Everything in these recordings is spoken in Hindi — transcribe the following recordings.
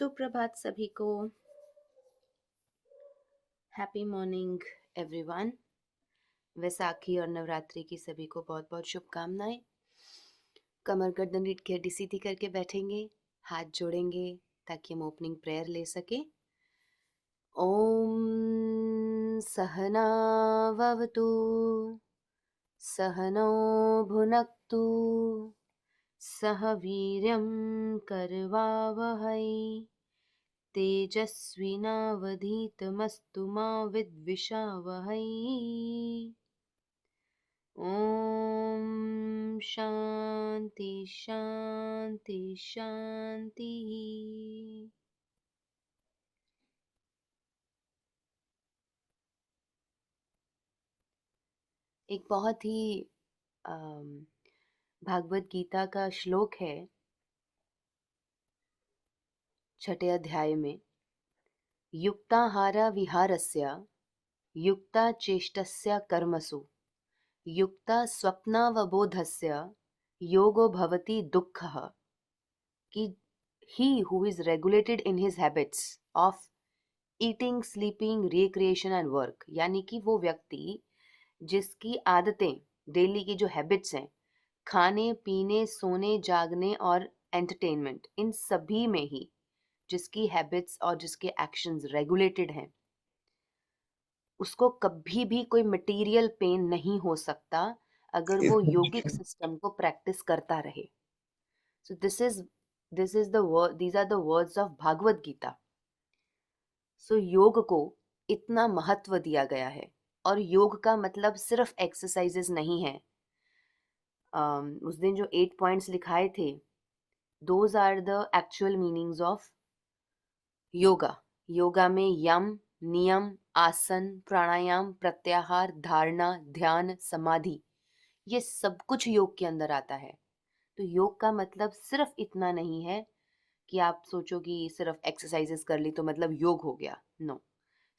सुप्रभात सभी को। Happy morning everyone. वैसाखी और नवरात्रि की सभी को बहुत बहुत शुभकामनाएं। कमर गर्दन रीढ़ की हड्डी सीधी करके बैठेंगे, हाथ जोड़ेंगे ताकि हम ओपनिंग प्रेयर ले सके। ओम सहना ववतु सहनो भुनक्तु सह वीर्यं करवावहै तेजस्विनावधीतमस्तु मा विद्विषावहै। ओम शांति शांति शांति। एक बहुत ही भागवत गीता का श्लोक है 6ठे अध्याय में, युक्ताहार विहारस्य युक्ता चेष्टस्य कर्मसु युक्ता स्वप्नावबोधस्य योगो भवति दुःखः। कि he who is regulated in his habits of eating, sleeping, recreation and work, यानी कि वो व्यक्ति जिसकी आदतें, डेली की जो हैबिट्स हैं, खाने पीने सोने जागने और एंटरटेनमेंट, इन सभी में ही जिसकी हैबिट्स और जिसके एक्शंस रेगुलेटेड हैं, उसको कभी भी कोई मटेरियल पेन नहीं हो सकता अगर वो योगिक सिस्टम को प्रैक्टिस करता रहे। सो these are the words of Bhagavat Gita. सो योग को इतना महत्व दिया गया है, और योग का मतलब सिर्फ एक्सरसाइजेस नहीं है। उस दिन जो 8 पॉइंट्स लिखाए थे, those are the actual meanings of yoga. Yoga में यम, नियम, आसन, प्राणायाम, प्रत्याहार, धारणा, ध्यान, समाधि, ये सब कुछ योग के अंदर आता है। तो योग का मतलब सिर्फ इतना नहीं है कि आप सोचो कि सिर्फ एक्सरसाइजेस कर ली तो मतलब योग हो गया। No.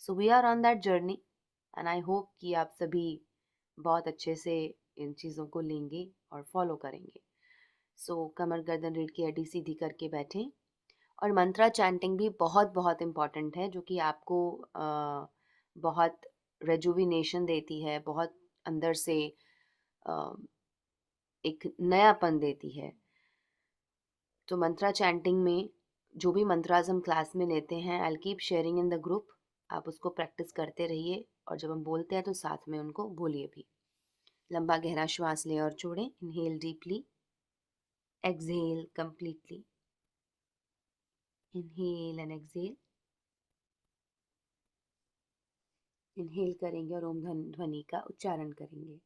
So we are on that journey and I hope कि आप सभी बहुत अच्छे से इन चीज़ों को लेंगे और फॉलो करेंगे। सो कमर गर्दन रीढ़ की हड्डी सीधी करके बैठें। और मंत्रा चैंटिंग भी बहुत बहुत इम्पॉर्टेंट है, जो कि आपको बहुत रेजुविनेशन देती है, बहुत अंदर से एक नयापन देती है। तो मंत्रा चैंटिंग में जो भी मंत्राज हम क्लास में लेते हैं, I will keep sharing in the group. आप उसको प्रैक्टिस करते रहिए, और जब हम बोलते हैं तो साथ में उनको बोलिए भी। लंबा गहरा श्वास लें और छोड़ें। Inhale deeply, exhale completely. Inhale and exhale. Inhale करेंगे और ओम ध्वनि का उच्चारण करेंगे।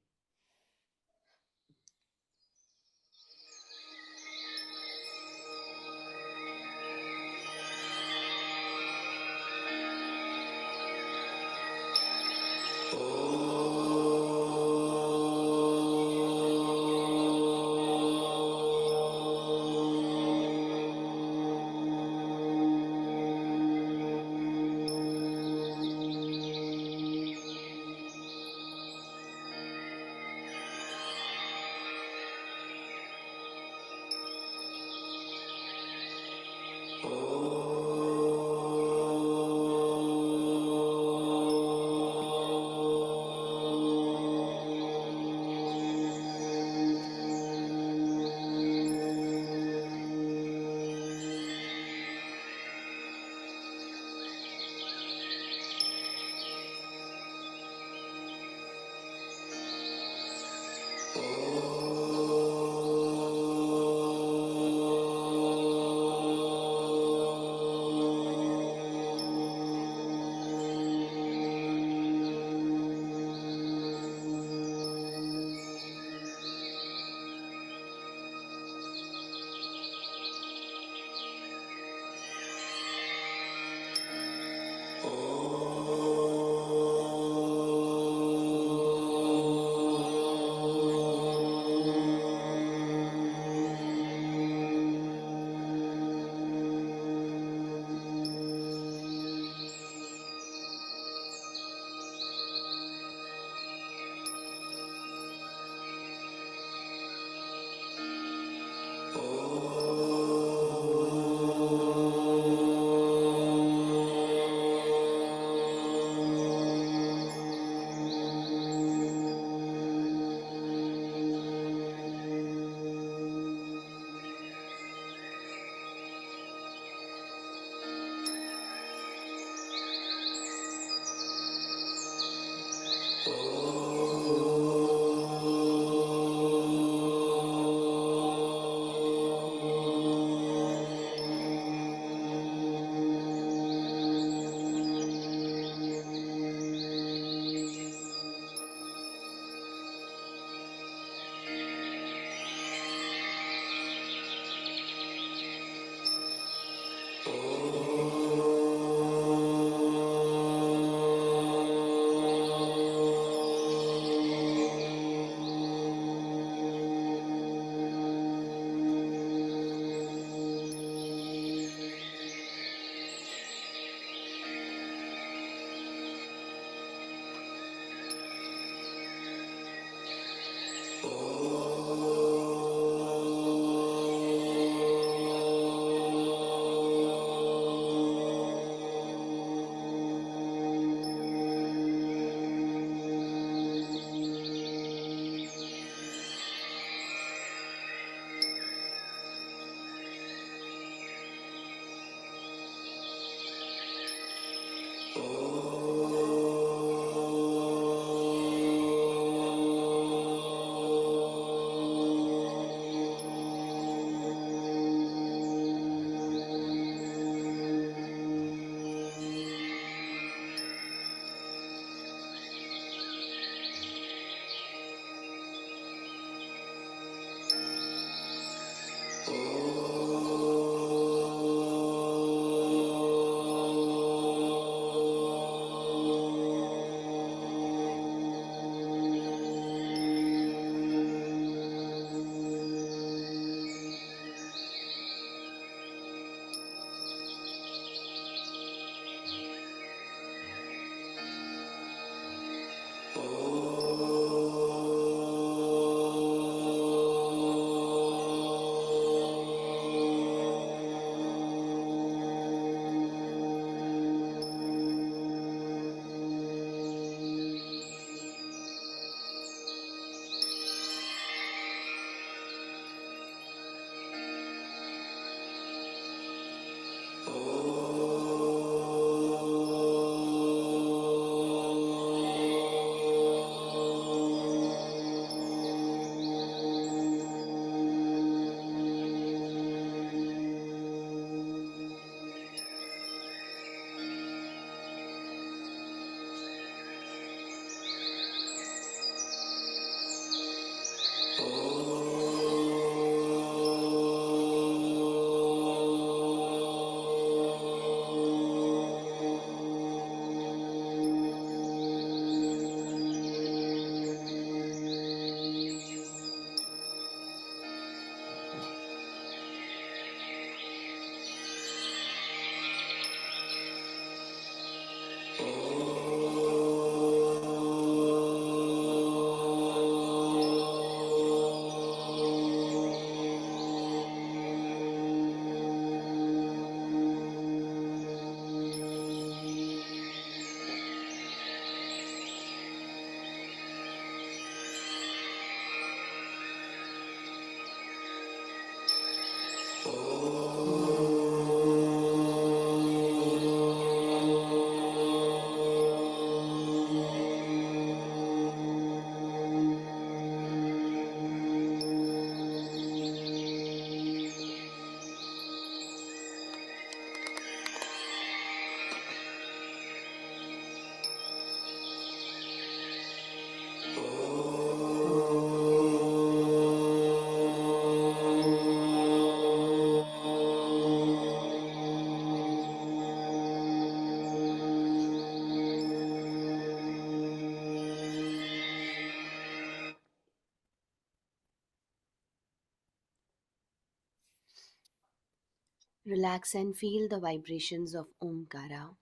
Relax and feel the vibrations of Omkara.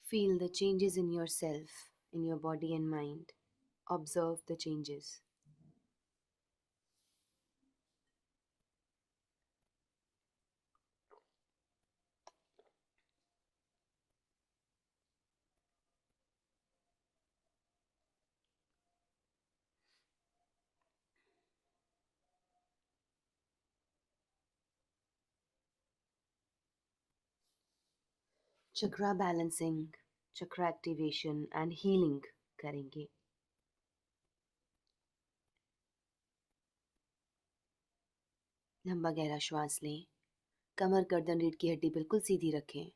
Feel the changes in yourself, in your body and mind. Observe the changes. Chakra balancing, chakra activation and healing करेंगे। लंबा गहरा श्वास लें। कमर गर्दन रीढ़ की हड्डी बिल्कुल सीधी रखें।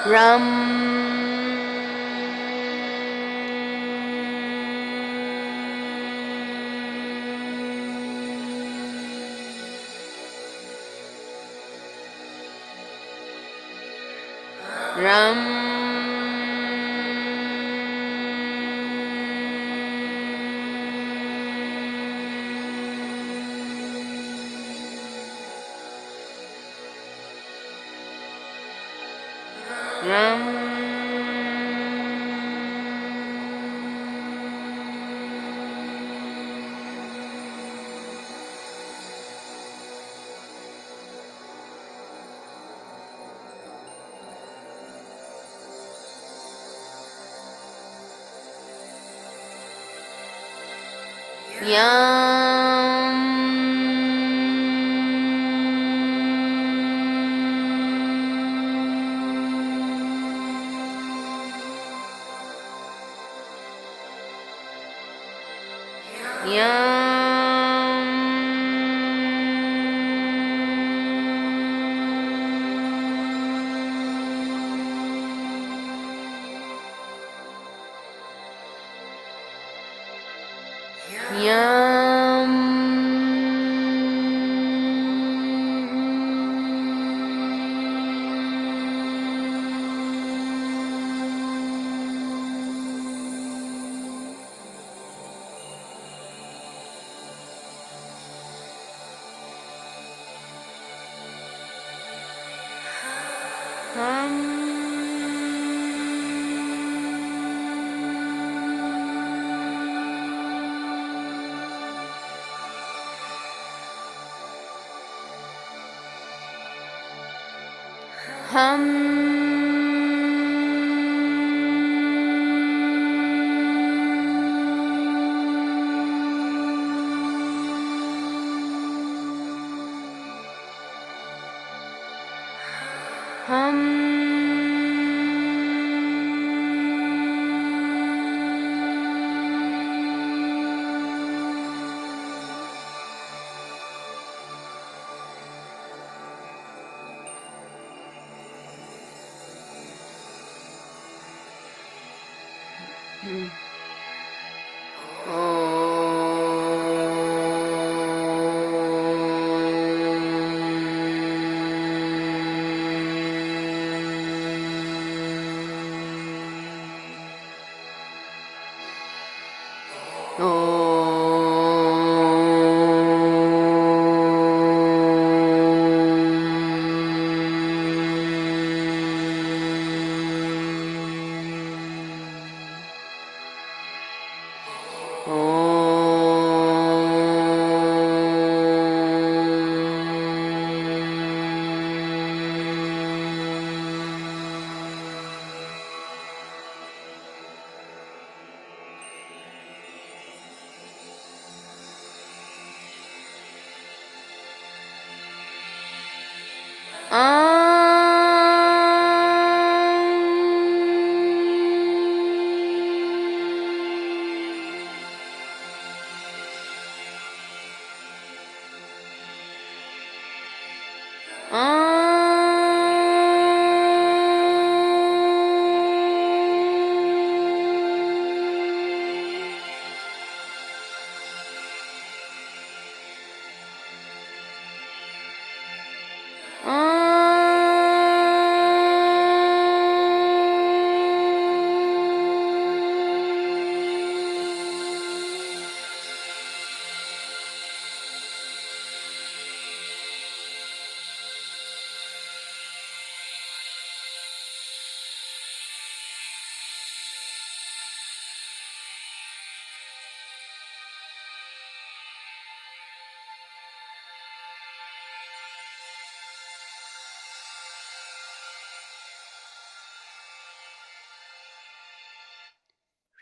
Ram. Ram. Ram.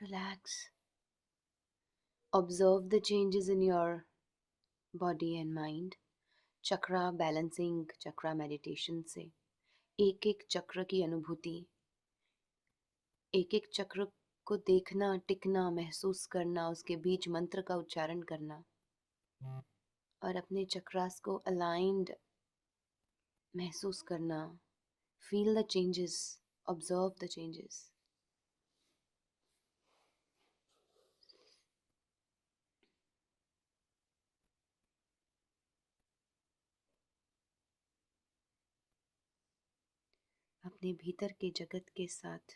Relax. Observe the changes in your body and mind. Chakra balancing, chakra meditation से एक एक चक्र की अनुभूति, एक एक चक्र को देखना, टिकना, महसूस करना, उसके बीच मंत्र का उच्चारण करना और अपने चक्रास को अलाइंड महसूस करना. Feel the changes, observe the changes. अपने भीतर के जगत के साथ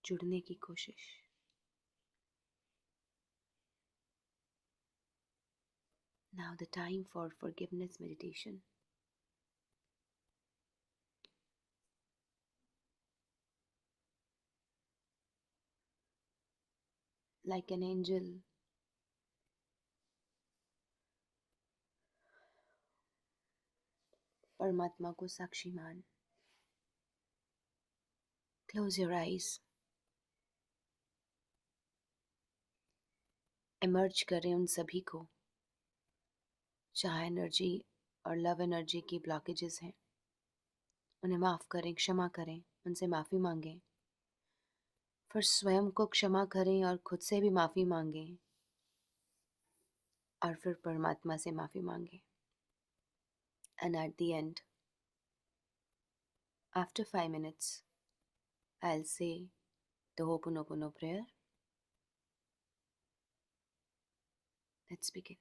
जुड़ने की कोशिश. Now the time for forgiveness meditation. Like an angel, परमात्मा को साक्षी मान. Close your eyes. Emerge करें उन सभी को जहाँ एनर्जी और लव एनर्जी की ब्लॉकेजेस हैं. उन्हें माफ़ करें, क्षमा करें, उनसे माफ़ी मांगें. फिर स्वयं को क्षमा करें और खुद से भी माफ़ी मांगें. और फिर परमात्मा से माफ़ी मांगें. And at the end, after 5 minutes, I'll say the Ho'oponopono prayer. Let's begin.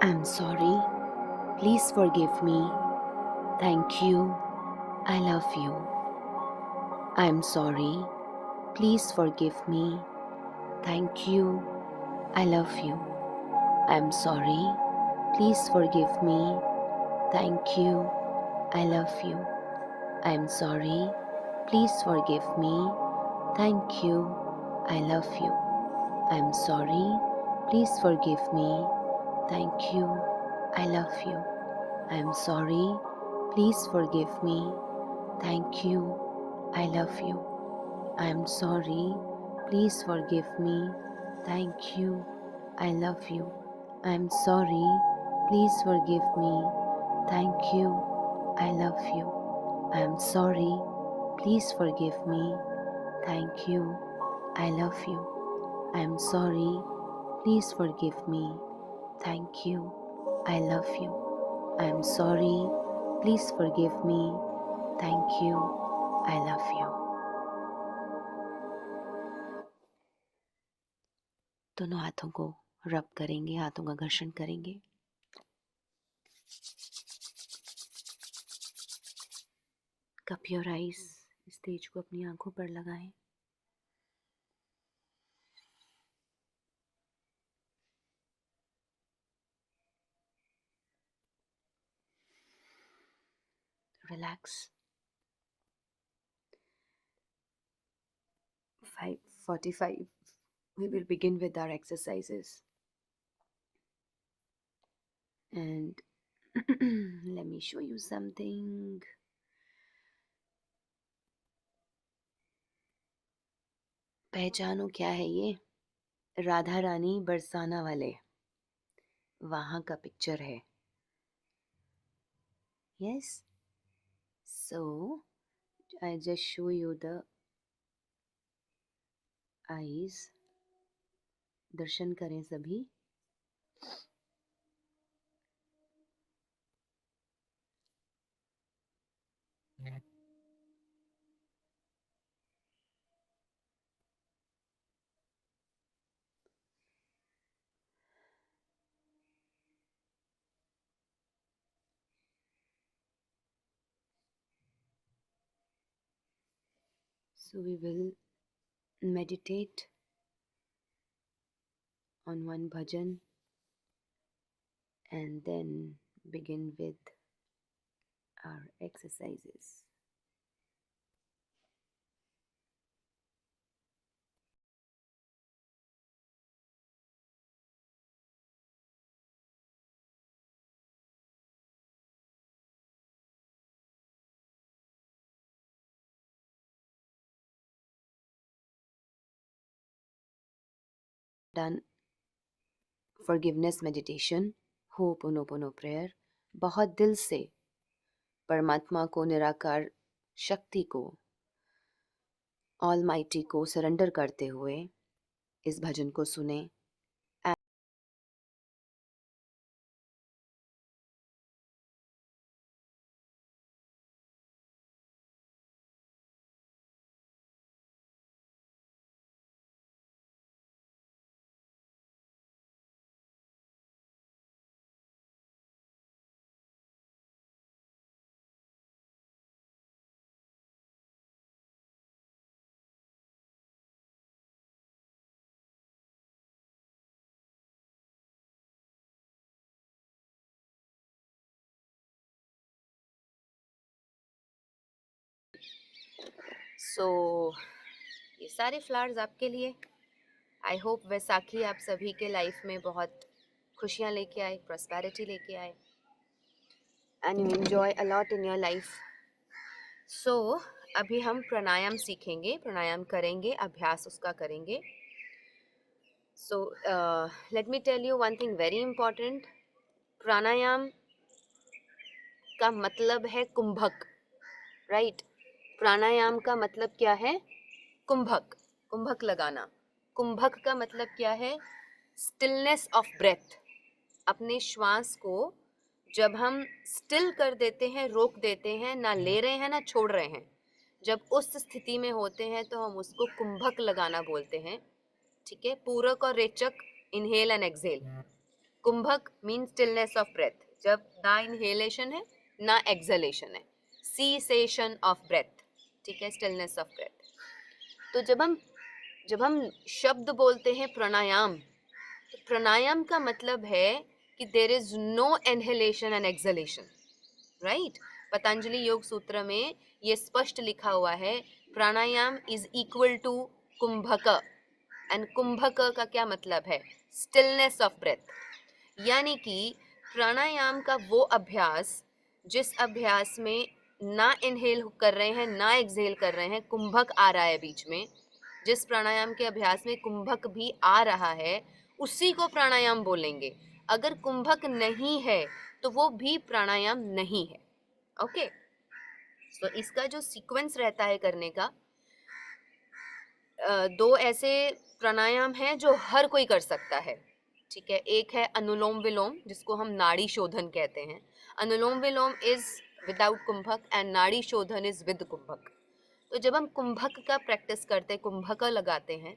I'm sorry. Please forgive me. Thank you. I love you. I'm sorry. Please forgive me. Thank you. I love you. I'm sorry. Please forgive me. Thank you. I love you. I'm sorry. Please forgive me. Thank you. I love you. I'm sorry. Please forgive me. Thank you. I love you. I'm sorry. Please forgive me. Thank you. I love you. I'm sorry. Please forgive me. Thank you. I love you. I'm sorry. Please forgive me. Thank you. I love you. I'm sorry. Please forgive me. Thank you. I love you. I'm sorry. Please forgive me. Thank you. I love you. I'm sorry. Please forgive me. Thank you. I love you. दोनों हाथों को रब करेंगे, हाथों का घर्षण करेंगे. Cup your eyes. इस तेज को अपनी आंखों पर लगाएं. Relax. 5:45. We will begin with our exercises. And let me show you something. पहचानो क्या है ये? राधा रानी बरसाना वाले वहाँ का पिक्चर है. Yes. So I just show you the eyes. दर्शन करें सभी. So we will meditate on one bhajan and then begin with our exercises. Done forgiveness meditation, Ho'oponopono prayer. बहुत दिल से परमात्मा को, निराकार शक्ति को, ऑलमाइटी को सरेंडर करते हुए इस भजन को सुने. सो ये सारे फ्लावर्स आपके लिए. आई होप वैसाखी आप सभी के लाइफ में बहुत खुशियाँ लेके आए, प्रॉस्पेरिटी लेके आए, and you enjoy a lot in your life. So अभी हम प्राणायाम सीखेंगे, प्राणायाम करेंगे, अभ्यास उसका करेंगे. So let me tell you one thing very important. प्राणायाम का मतलब है कुंभक, राइट? प्राणायाम का मतलब क्या है? कुंभक, कुंभक लगाना. कुंभक का मतलब क्या है? Stillness of breath. अपने श्वास को जब हम स्टिल कर देते हैं, रोक देते हैं, ना ले रहे हैं ना छोड़ रहे हैं, जब उस स्थिति में होते हैं तो हम उसको कुंभक लगाना बोलते हैं. ठीक है? पूरक और रेचक, inhale and exhale. Kumbhaka mean stillness of breath, जब ना इनहेलेशन है ना एक्सहेलेशन है, सीसेशन ऑफ ब्रेथ, ठीक है, स्टिलनेस ऑफ ब्रेथ। तो जब हम शब्द बोलते हैं प्राणायाम, तो प्राणायाम का मतलब है कि there is no inhalation and exhalation, right. Patanjali योग सूत्र में ये स्पष्ट लिखा हुआ है, प्राणायाम इज इक्वल टू कुंभक, एंड कुंभक का क्या मतलब है, स्टिलनेस ऑफ ब्रेथ। यानी कि प्राणायाम का वो अभ्यास जिस अभ्यास में ना इनहेल कर रहे हैं ना एक्सहेल कर रहे हैं, कुंभक आ रहा है बीच में, जिस प्राणायाम के अभ्यास में कुंभक भी आ रहा है उसी को प्राणायाम बोलेंगे। अगर कुंभक नहीं है तो वो भी प्राणायाम नहीं है। ओके, तो इसका जो सीक्वेंस रहता है करने का, दो ऐसे प्राणायाम हैं जो हर कोई कर सकता है, ठीक है। एक है अनुलोम विलोम, जिसको हम नाड़ी शोधन कहते हैं। अनुलोम विलोम इज विदाउट कुंभक एंड नाड़ी शोधन इज विद कुंभक। तो जब हम कुंभक का प्रैक्टिस करते हैं, कुंभक लगाते हैं,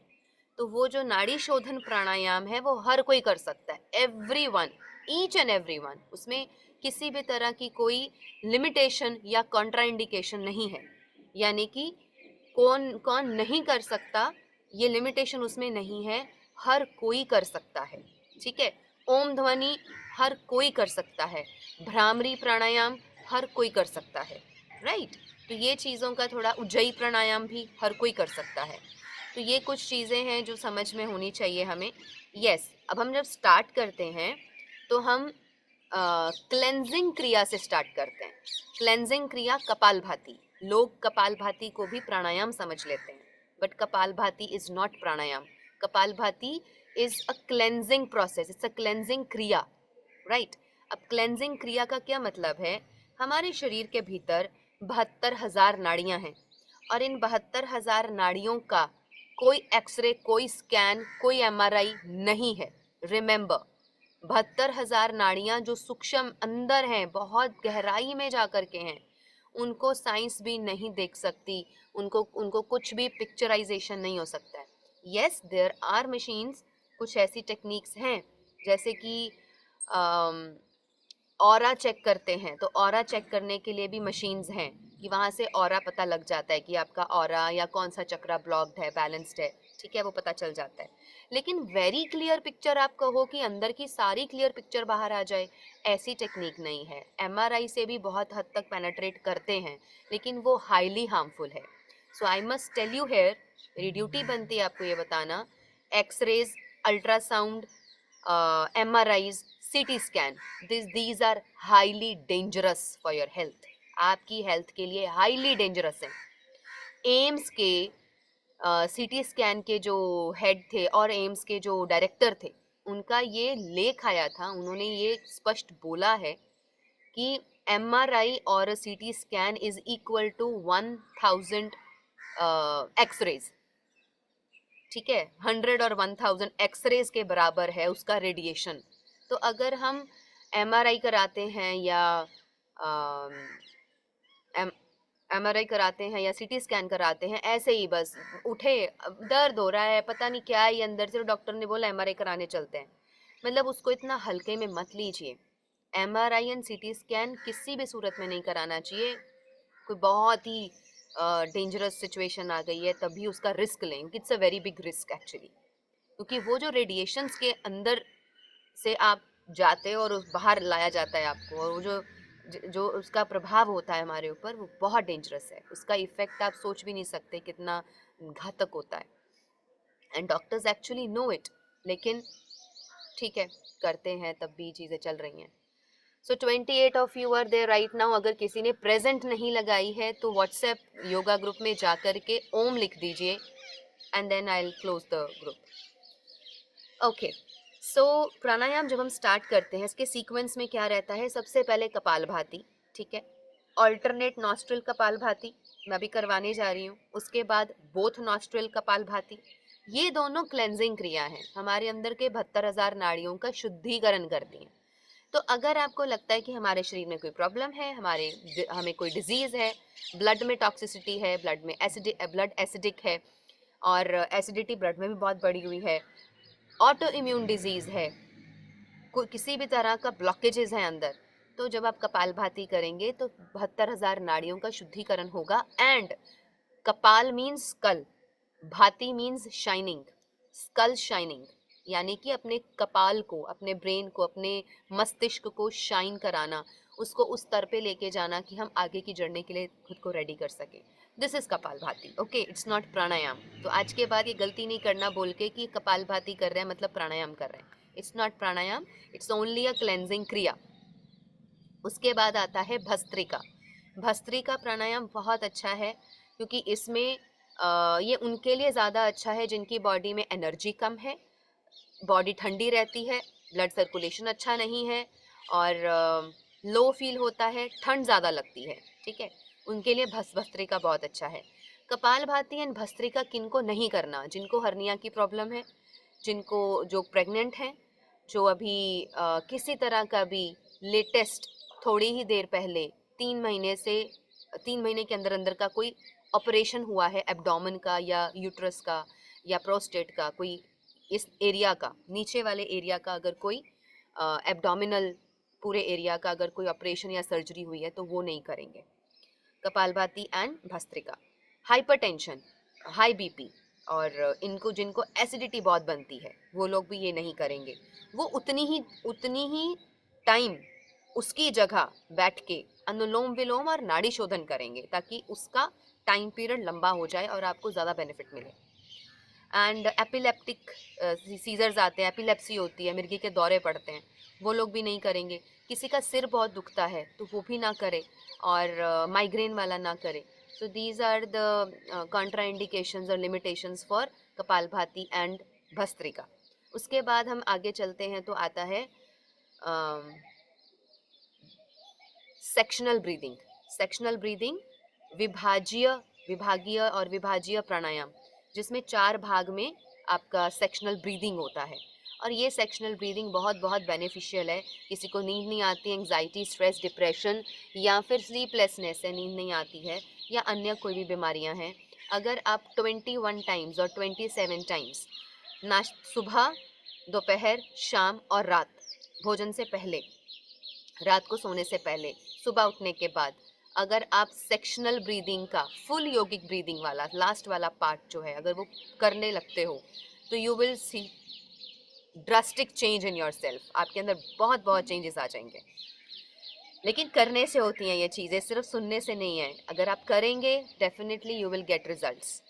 तो वो जो नाड़ी शोधन प्राणायाम है वो हर कोई कर सकता है, एवरीवन, ईच एंड एवरीवन। उसमें किसी भी तरह की कोई लिमिटेशन या कॉन्ट्राइंडिकेशन नहीं है, यानी कि कौन कौन नहीं कर सकता ये लिमिटेशन उसमें नहीं है, हर कोई कर सकता है, ठीक है। ओम ध्वनि हर कोई कर सकता है, भ्रामरी प्राणायाम हर कोई कर सकता है, राइट। तो ये चीज़ों का थोड़ा, उज्जयी प्राणायाम भी हर कोई कर सकता है। तो ये कुछ चीज़ें हैं जो समझ में होनी चाहिए हमें। यस, अब हम जब स्टार्ट करते हैं तो हम क्लेंजिंग क्रिया से स्टार्ट करते हैं। क्लेंजिंग क्रिया कपालभाति, लोग कपालभाति को भी प्राणायाम समझ लेते हैं, but kapalbhati is not pranayama. Kapalbhati is a cleansing process, it's a cleansing क्रिया, राइट। अब क्लेंजिंग क्रिया का क्या मतलब है, हमारे शरीर के भीतर 72,000 नाड़ियां हैं, और इन 72,000 नाड़ियों का कोई एक्सरे, कोई स्कैन, कोई एमआरआई नहीं है। रिमेंबर, 72,000 नाड़ियां जो सूक्ष्म अंदर हैं, बहुत गहराई में जाकर के हैं, उनको साइंस भी नहीं देख सकती, उनको उनको कुछ भी पिक्चराइजेशन नहीं हो सकता है। यस, देयर आर मशीन्स, कुछ ऐसी टेक्निक्स हैं, जैसे कि ऑरा चेक करते हैं, तो ऑरा चेक करने के लिए भी मशीन्स हैं कि वहाँ से ऑरा पता लग जाता है कि आपका ऑरा या कौन सा चक्रा ब्लॉक्ड है, बैलेंस्ड है, ठीक है, वो पता चल जाता है। लेकिन वेरी क्लियर पिक्चर आप कहो कि अंदर की सारी क्लियर पिक्चर बाहर आ जाए, ऐसी टेक्निक नहीं है। एमआरआई से भी बहुत हद तक पेनेट्रेट करते हैं, लेकिन वो हाईली हार्मफुल है। So I must tell you here, मेरी ड्यूटी बनती है आपको ये बताना, x-rays, ultrasound, MRIs, CT scan, these are highly dangerous for your health, आपकी हेल्थ के लिए हाईली डेंजरस है। एम्स के सीटी स्कैन के जो हेड थे और एम्स के जो डायरेक्टर थे, उनका ये लेख आया था, उन्होंने ये स्पष्ट बोला है कि एमआरआई और CT scan is equal to 1000 x-rays, ठीक है, 100 और 1000 एक्सरेज के बराबर है उसका रेडिएशन। तो अगर हम एमआरआई कराते हैं या एमआरआई कराते हैं या सीटी स्कैन कराते हैं, ऐसे ही बस उठे, दर्द हो रहा है, पता नहीं क्या है अंदर से, डॉक्टर ने बोला एमआरआई कराने चलते हैं, मतलब उसको इतना हल्के में मत लीजिए। एमआरआई एंड सीटी स्कैन किसी भी सूरत में नहीं कराना चाहिए। कोई बहुत ही डेंजरस सिचुएशन आ गई है तभी उसका रिस्क लें, it's a very big risk actually, क्योंकि वो जो रेडिएशंस के अंदर से आप जाते हो और उस बाहर लाया जाता है आपको, और वो जो उसका प्रभाव होता है हमारे ऊपर, वो बहुत डेंजरस है, उसका इफेक्ट आप सोच भी नहीं सकते कितना घातक होता है, and doctors actually know it, लेकिन ठीक है, करते हैं, तब भी चीज़ें चल रही हैं। So 28 of you are there right now. अगर किसी ने प्रेजेंट नहीं लगाई है तो व्हाट्सएप योगा ग्रुप में जा कर के ओम लिख दीजिए, and then I will close the group. Okay, so प्राणायाम जब हम स्टार्ट करते हैं, इसके सीक्वेंस में क्या रहता है, सबसे पहले कपालभाति, ठीक है, ऑल्टरनेट नॉस्ट्रिल कपालभाति मैं अभी करवाने जा रही हूँ, उसके बाद बोथ नॉस्ट्रिल कपालभाति। ये दोनों क्लेंजिंग क्रिया हैं, हमारे अंदर के 72,000 नाड़ियों का शुद्धिकरण करती हैं। तो अगर आपको लगता है कि हमारे शरीर में कोई प्रॉब्लम है, हमें कोई डिजीज़ है, ब्लड में टॉक्सिसिटी है, ब्लड एसिडिक है, और एसिडिटी ब्लड में भी बहुत बढ़ी हुई है, ऑटो इम्यून डिजीज़ है, किसी भी तरह का ब्लॉकेजेस है अंदर, तो जब आप कपालभाति करेंगे तो 72,000 नाड़ियों का शुद्धिकरण होगा। एंड कपाल मीन्स स्कल, भाति मीन्स शाइनिंग, स्कल शाइनिंग, यानी कि अपने कपाल को, अपने ब्रेन को, अपने मस्तिष्क को शाइन कराना, उसको उस स्तर पे लेके जाना कि हम आगे की जर्नी के लिए खुद को रेडी कर सके। दिस इज कपाल भाती। ओके, इट्स नॉट प्राणायाम। तो आज के बाद ये गलती नहीं करना बोल के कि कपाल भाती कर रहे हैं मतलब प्राणायाम कर रहे हैं। It's not pranayama, it's only a cleansing क्रिया। उसके बाद आता है भस्त्रिका। भस्त्रिका प्राणायाम बहुत अच्छा है क्योंकि इसमें ये उनके लिए ज़्यादा अच्छा है जिनकी बॉडी में एनर्जी कम है, बॉडी ठंडी रहती है, ब्लड सर्कुलेशन अच्छा नहीं है और लो फील होता है, ठंड ज़्यादा लगती है, ठीक है, उनके लिए भस्त्रिका बहुत अच्छा है। कपालभाति एंड भस्त्रिका किनको नहीं करना? जिनको हर्निया की प्रॉब्लम है, जिनको, जो प्रेग्नेंट हैं, जो अभी किसी तरह का भी लेटेस्ट थोड़ी ही देर पहले 3 महीने से 3 महीने के अंदर अंदर का कोई ऑपरेशन हुआ है एब्डोमेन का या यूट्रस का या प्रोस्टेट का, कोई इस एरिया का, नीचे वाले एरिया का अगर कोई एब्डोमिनल पूरे एरिया का अगर कोई ऑपरेशन या सर्जरी हुई है तो वो नहीं करेंगे kapalbhati and bhastrika. Hypertension, high BP और इनको जिनको एसिडिटी बहुत बनती है वो लोग भी ये नहीं करेंगे। वो उतनी ही टाइम उसकी जगह बैठ के अनुलोम विलोम और नाड़ी शोधन करेंगे ताकि उसका टाइम पीरियड लंबा हो जाए और आपको ज़्यादा बेनिफिट मिले। एंड एपिलेप्टिक सीजर्स आते हैं, एपिलेप्सी होती है, मिर्गी के दौरे पड़ते हैं, वो लोग भी नहीं करेंगे। किसी का सिर बहुत दुखता है तो वो भी ना करे और माइग्रेन वाला ना करे। So these are the contraindications और limitations for kapalbhati and bhastrika. उसके बाद हम आगे चलते हैं तो आता है सेक्शनल ब्रीदिंग। सेक्शनल ब्रीदिंग विभागीय और विभाजीय प्राणायाम, जिसमें 4 भाग में आपका सेक्शनल ब्रीदिंग होता है। और ये सेक्शनल ब्रीदिंग बहुत बहुत बेनिफिशियल है। किसी को नींद नहीं आती, एंग्जाइटी, स्ट्रेस, डिप्रेशन या फिर स्लीपलेसनेस है, नींद नहीं आती है या अन्य कोई भी बीमारियां हैं, अगर आप 21 टाइम्स और 27 टाइम्स सुबह, दोपहर, शाम और रात, भोजन से पहले, रात को सोने से पहले, सुबह उठने के बाद, अगर आप सेक्शनल ब्रीदिंग का फुल योगिक ब्रीदिंग वाला लास्ट वाला पार्ट जो है अगर वो करने लगते हो तो you will see drastic change in your self. आपके अंदर बहुत बहुत चेंजेस आ जाएंगे। लेकिन करने से होती हैं ये चीज़ें, सिर्फ सुनने से नहीं है। अगर आप करेंगे definitely you will get results.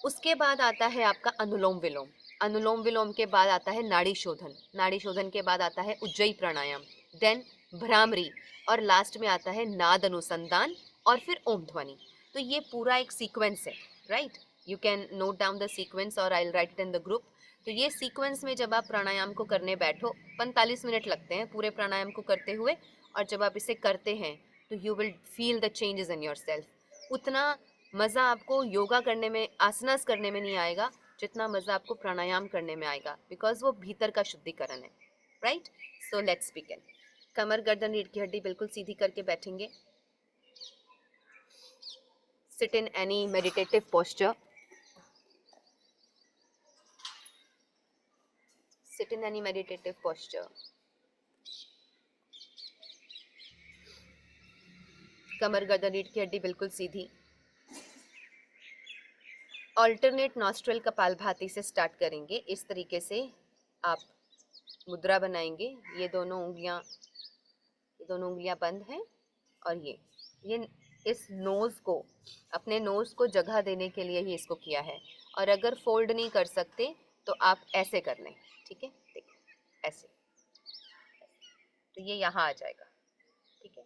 उसके बाद आता है आपका अनुलोम विलोम। अनुलोम विलोम के बाद आता है नाड़ी शोधन। नाड़ी शोधन के बाद आता है उज्जयी प्राणायाम, देन भ्रामरी और लास्ट में आता है नाद अनुसंधान और फिर ओम ध्वनि। तो ये पूरा एक सीक्वेंस है, right? You can note down the sequence और I will write it in the group. तो ये सीक्वेंस में जब आप प्राणायाम को करने बैठो, 45 मिनट लगते हैं पूरे प्राणायाम को करते हुए, और जब आप इसे करते हैं तो you will feel the changes in your self. उतना मज़ा आपको योगा करने में, आसनास करने में नहीं आएगा जितना मज़ा आपको प्राणायाम करने में आएगा, बिकॉज वो भीतर का शुद्धिकरण है, राइट? So let's begin. कमर, गर्दन, रीढ़ की हड्डी बिल्कुल सीधी करके बैठेंगे। Sit in any meditative posture. Sit in any meditative posture. कमर, गर्दन, रीढ़ की हड्डी बिल्कुल सीधी। ऑल्टरनेट नॉस्ट्रल कपालभाति से स्टार्ट करेंगे। इस तरीके से आप मुद्रा बनाएंगे। ये दोनों उंगलियां बंद हैं और ये इस नोज को, अपने नोज को जगह देने के लिए ही इसको किया है। और अगर फोल्ड नहीं कर सकते तो आप ऐसे कर लें, ठीक है? देखो ऐसे, तो ये यहाँ आ जाएगा, ठीक है?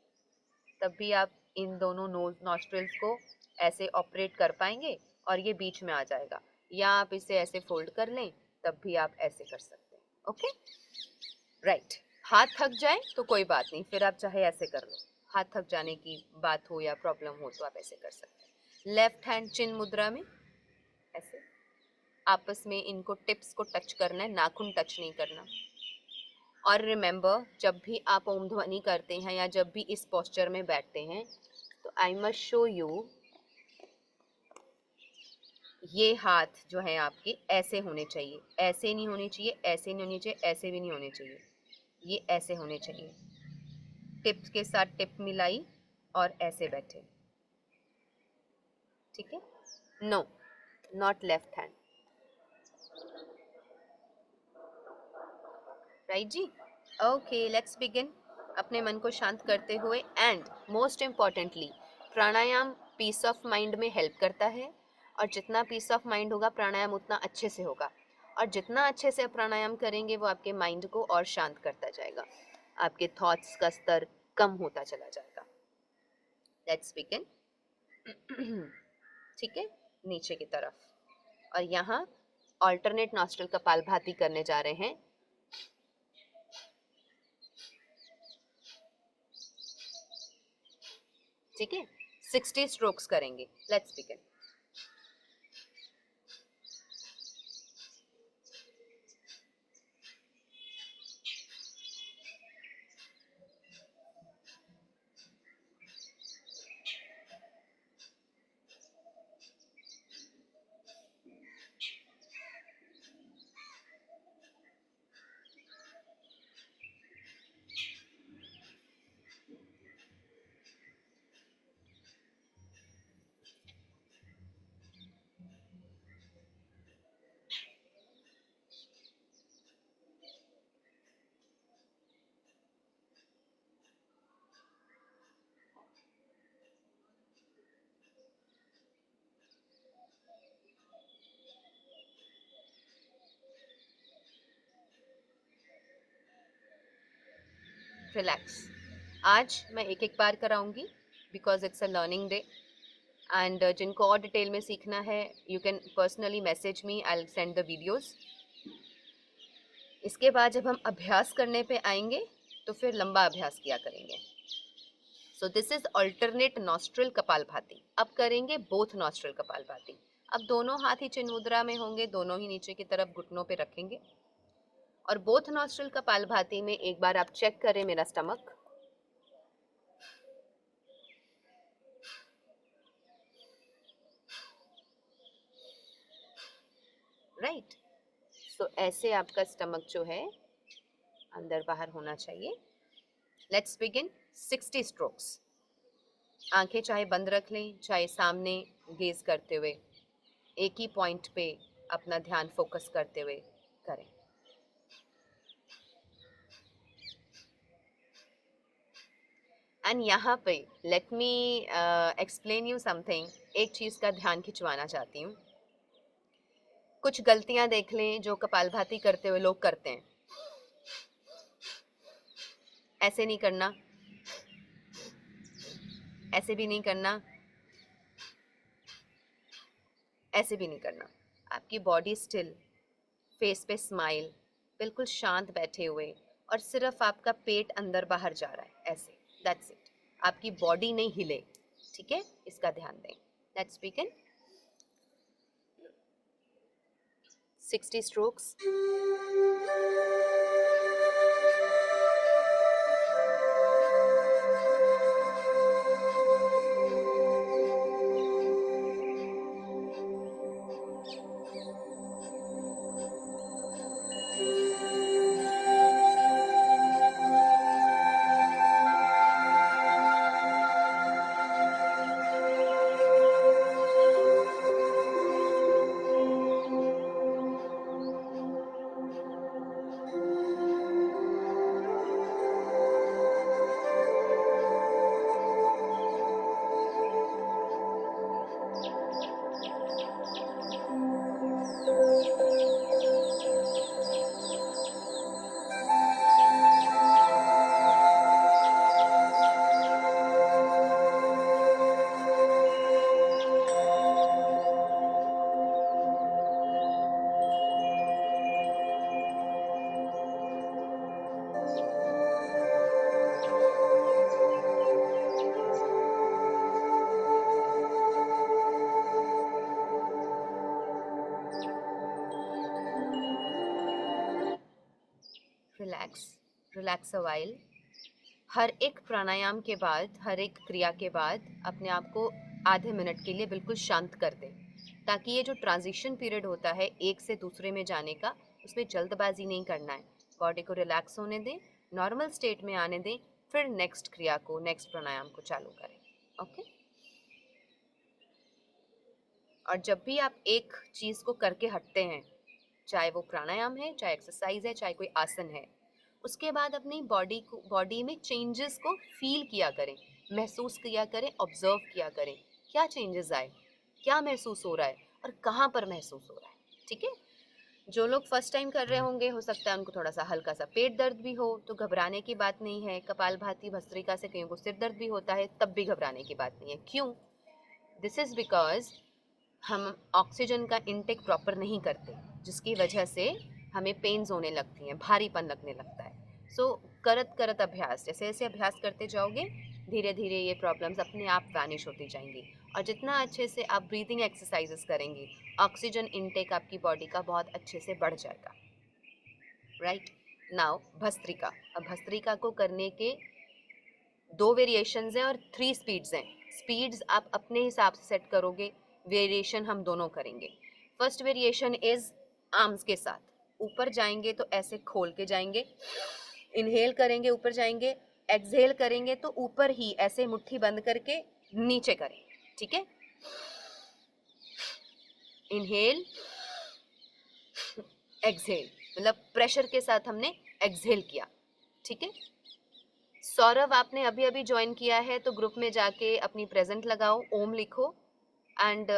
तब भी आप इन दोनों नोज नॉस्ट्रिल्स को ऐसे ऑपरेट कर पाएंगे और ये बीच में आ जाएगा। या आप इसे ऐसे फोल्ड कर लें, तब भी आप ऐसे कर सकते हैं। Okay, right. हाथ थक जाए तो कोई बात नहीं, फिर आप चाहे ऐसे कर लो। हाथ थक जाने की बात हो या प्रॉब्लम हो तो आप ऐसे कर सकते हैं। लेफ्ट हैंड चिन मुद्रा में ऐसे आपस में इनको टिप्स को टच करना है, नाखून टच नहीं करना। और रिमेंबर, जब भी आप ओम ध्वनि करते हैं या जब भी इस पोस्चर में बैठते हैं तो आई मस्ट शो यू, ये हाथ जो है आपके ऐसे होने चाहिए, ऐसे नहीं होने चाहिए, ऐसे नहीं होने चाहिए, ऐसे भी नहीं होने चाहिए। ये ऐसे होने चाहिए, टिप्स के साथ टिप मिलाई और ऐसे बैठे, ठीक है। No, not left hand, right जी। Okay, let's begin. अपने मन को शांत करते हुए, एंड मोस्ट इम्पॉर्टेंटली प्राणायाम पीस ऑफ माइंड में हेल्प करता है, और जितना पीस ऑफ माइंड होगा प्राणायाम उतना अच्छे से होगा, और जितना अच्छे से प्राणायाम करेंगे वो आपके माइंड को और शांत करता जाएगा, आपके थॉट्स का स्तर कम होता चला जाएगा। Let's begin. ठीक है, नीचे की तरफ, और यहाँ ऑल्टरनेट नॉस्ट्रल कपालभाति करने जा रहे हैं। ठीक है, 60 स्ट्रोक्स करेंगे। Let's begin. रिलैक्स। आज मैं एक एक बार कराऊंगी because it's a learning day, and जिनको और डिटेल में सीखना है you can personally message me, I will send the videos. इसके बाद जब हम अभ्यास करने पे आएंगे तो फिर लंबा अभ्यास किया करेंगे। सो this is alternate nostril kapalbhati. अब करेंगे बोथ नॉस्ट्रल कपालभाति। अब दोनों हाथ ही चिन्ह मुद्रा में होंगे, दोनों ही नीचे की तरफ घुटनों पे रखेंगे, और बोथ नॉस्ट्रल कपालभाति में एक बार आप चेक करें मेरा स्टमक। राइट, सो ऐसे आपका स्टमक जो है अंदर बाहर होना चाहिए। Let's begin. 60 स्ट्रोक्स। आंखें चाहे बंद रख लें चाहे सामने गेज करते हुए, एक ही पॉइंट पे अपना ध्यान फोकस करते हुए करें। एंड यहाँ पे let me explain you something. एक चीज़ का ध्यान खिंचवाना चाहती हूँ। कुछ गलतियां देख लें जो कपालभाति करते हुए लोग करते हैं। ऐसे नहीं करना, ऐसे भी नहीं करना, ऐसे भी नहीं करना। आपकी बॉडी स्टिल, फेस पे स्माइल, बिल्कुल शांत बैठे हुए, और सिर्फ आपका पेट अंदर बाहर जा रहा है ऐसे, दैट्स इट। आपकी बॉडी नहीं हिले, ठीक है, इसका ध्यान दें। Let's begin. 60 strokes. Relax, relax a while. हर एक प्राणायाम के बाद, हर एक क्रिया के बाद अपने आप को आधे मिनट के लिए बिल्कुल शांत कर दें, ताकि ये जो ट्रांजिशन पीरियड होता है एक से दूसरे में जाने का, उसमें जल्दबाजी नहीं करना है। बॉडी को रिलैक्स होने दें, नॉर्मल स्टेट में आने दें, फिर नेक्स्ट क्रिया को, नेक्स्ट प्राणायाम को चालू करें। ओके। और जब भी आप एक चीज को करके हटते हैं, चाहे वो प्राणायाम है, चाहे एक्सरसाइज है, चाहे कोई आसन है, उसके बाद अपनी बॉडी में चेंजेस को फील किया करें, महसूस किया करें, ऑब्जर्व किया करें, क्या चेंजेस आए, क्या महसूस हो रहा है और कहाँ पर महसूस हो रहा है। ठीक है। जो लोग फर्स्ट टाइम कर रहे होंगे, हो सकता है उनको थोड़ा सा हल्का सा पेट दर्द भी हो, तो घबराने की बात नहीं है। कपालभाति भस्त्रिका से कईयों को सिर दर्द भी होता है, तब भी घबराने की बात नहीं है। क्यों? दिस इज बिकॉज हम ऑक्सीजन का इनटेक प्रॉपर नहीं करते, जिसकी वजह से हमें पेन्स होने लगती हैं, भारीपन लगने लगता है। सो करत करत अभ्यास, जैसे जैसे अभ्यास करते जाओगे, धीरे धीरे ये प्रॉब्लम्स अपने आप वैनिश होती जाएंगी। और जितना अच्छे से आप ब्रीदिंग एक्सरसाइजेस करेंगे, ऑक्सीजन इनटेक आपकी बॉडी का बहुत अच्छे से बढ़ जाएगा। Right now bhastrika. अब भस्त्रिका को करने के 2 वेरिएशंस हैं और 3 स्पीड्स हैं। स्पीड्स आप अपने हिसाब से सेट करोगे, वेरिएशन हम दोनों करेंगे। फर्स्ट वेरिएशन इज आर्म्स के साथ, ऊपर जाएंगे तो ऐसे खोल के जाएंगे, इनहेल करेंगे ऊपर जाएंगे, एक्सहेल करेंगे तो ऊपर ही ऐसे मुट्ठी बंद करके नीचे करें। ठीक है। इनहेल, एक्सहेल, मतलब प्रेशर के साथ हमने एक्सहेल किया। ठीक है। सौरभ, आपने अभी अभी ज्वाइन किया है तो ग्रुप में जाके अपनी प्रेजेंट लगाओ, ओम लिखो, एंड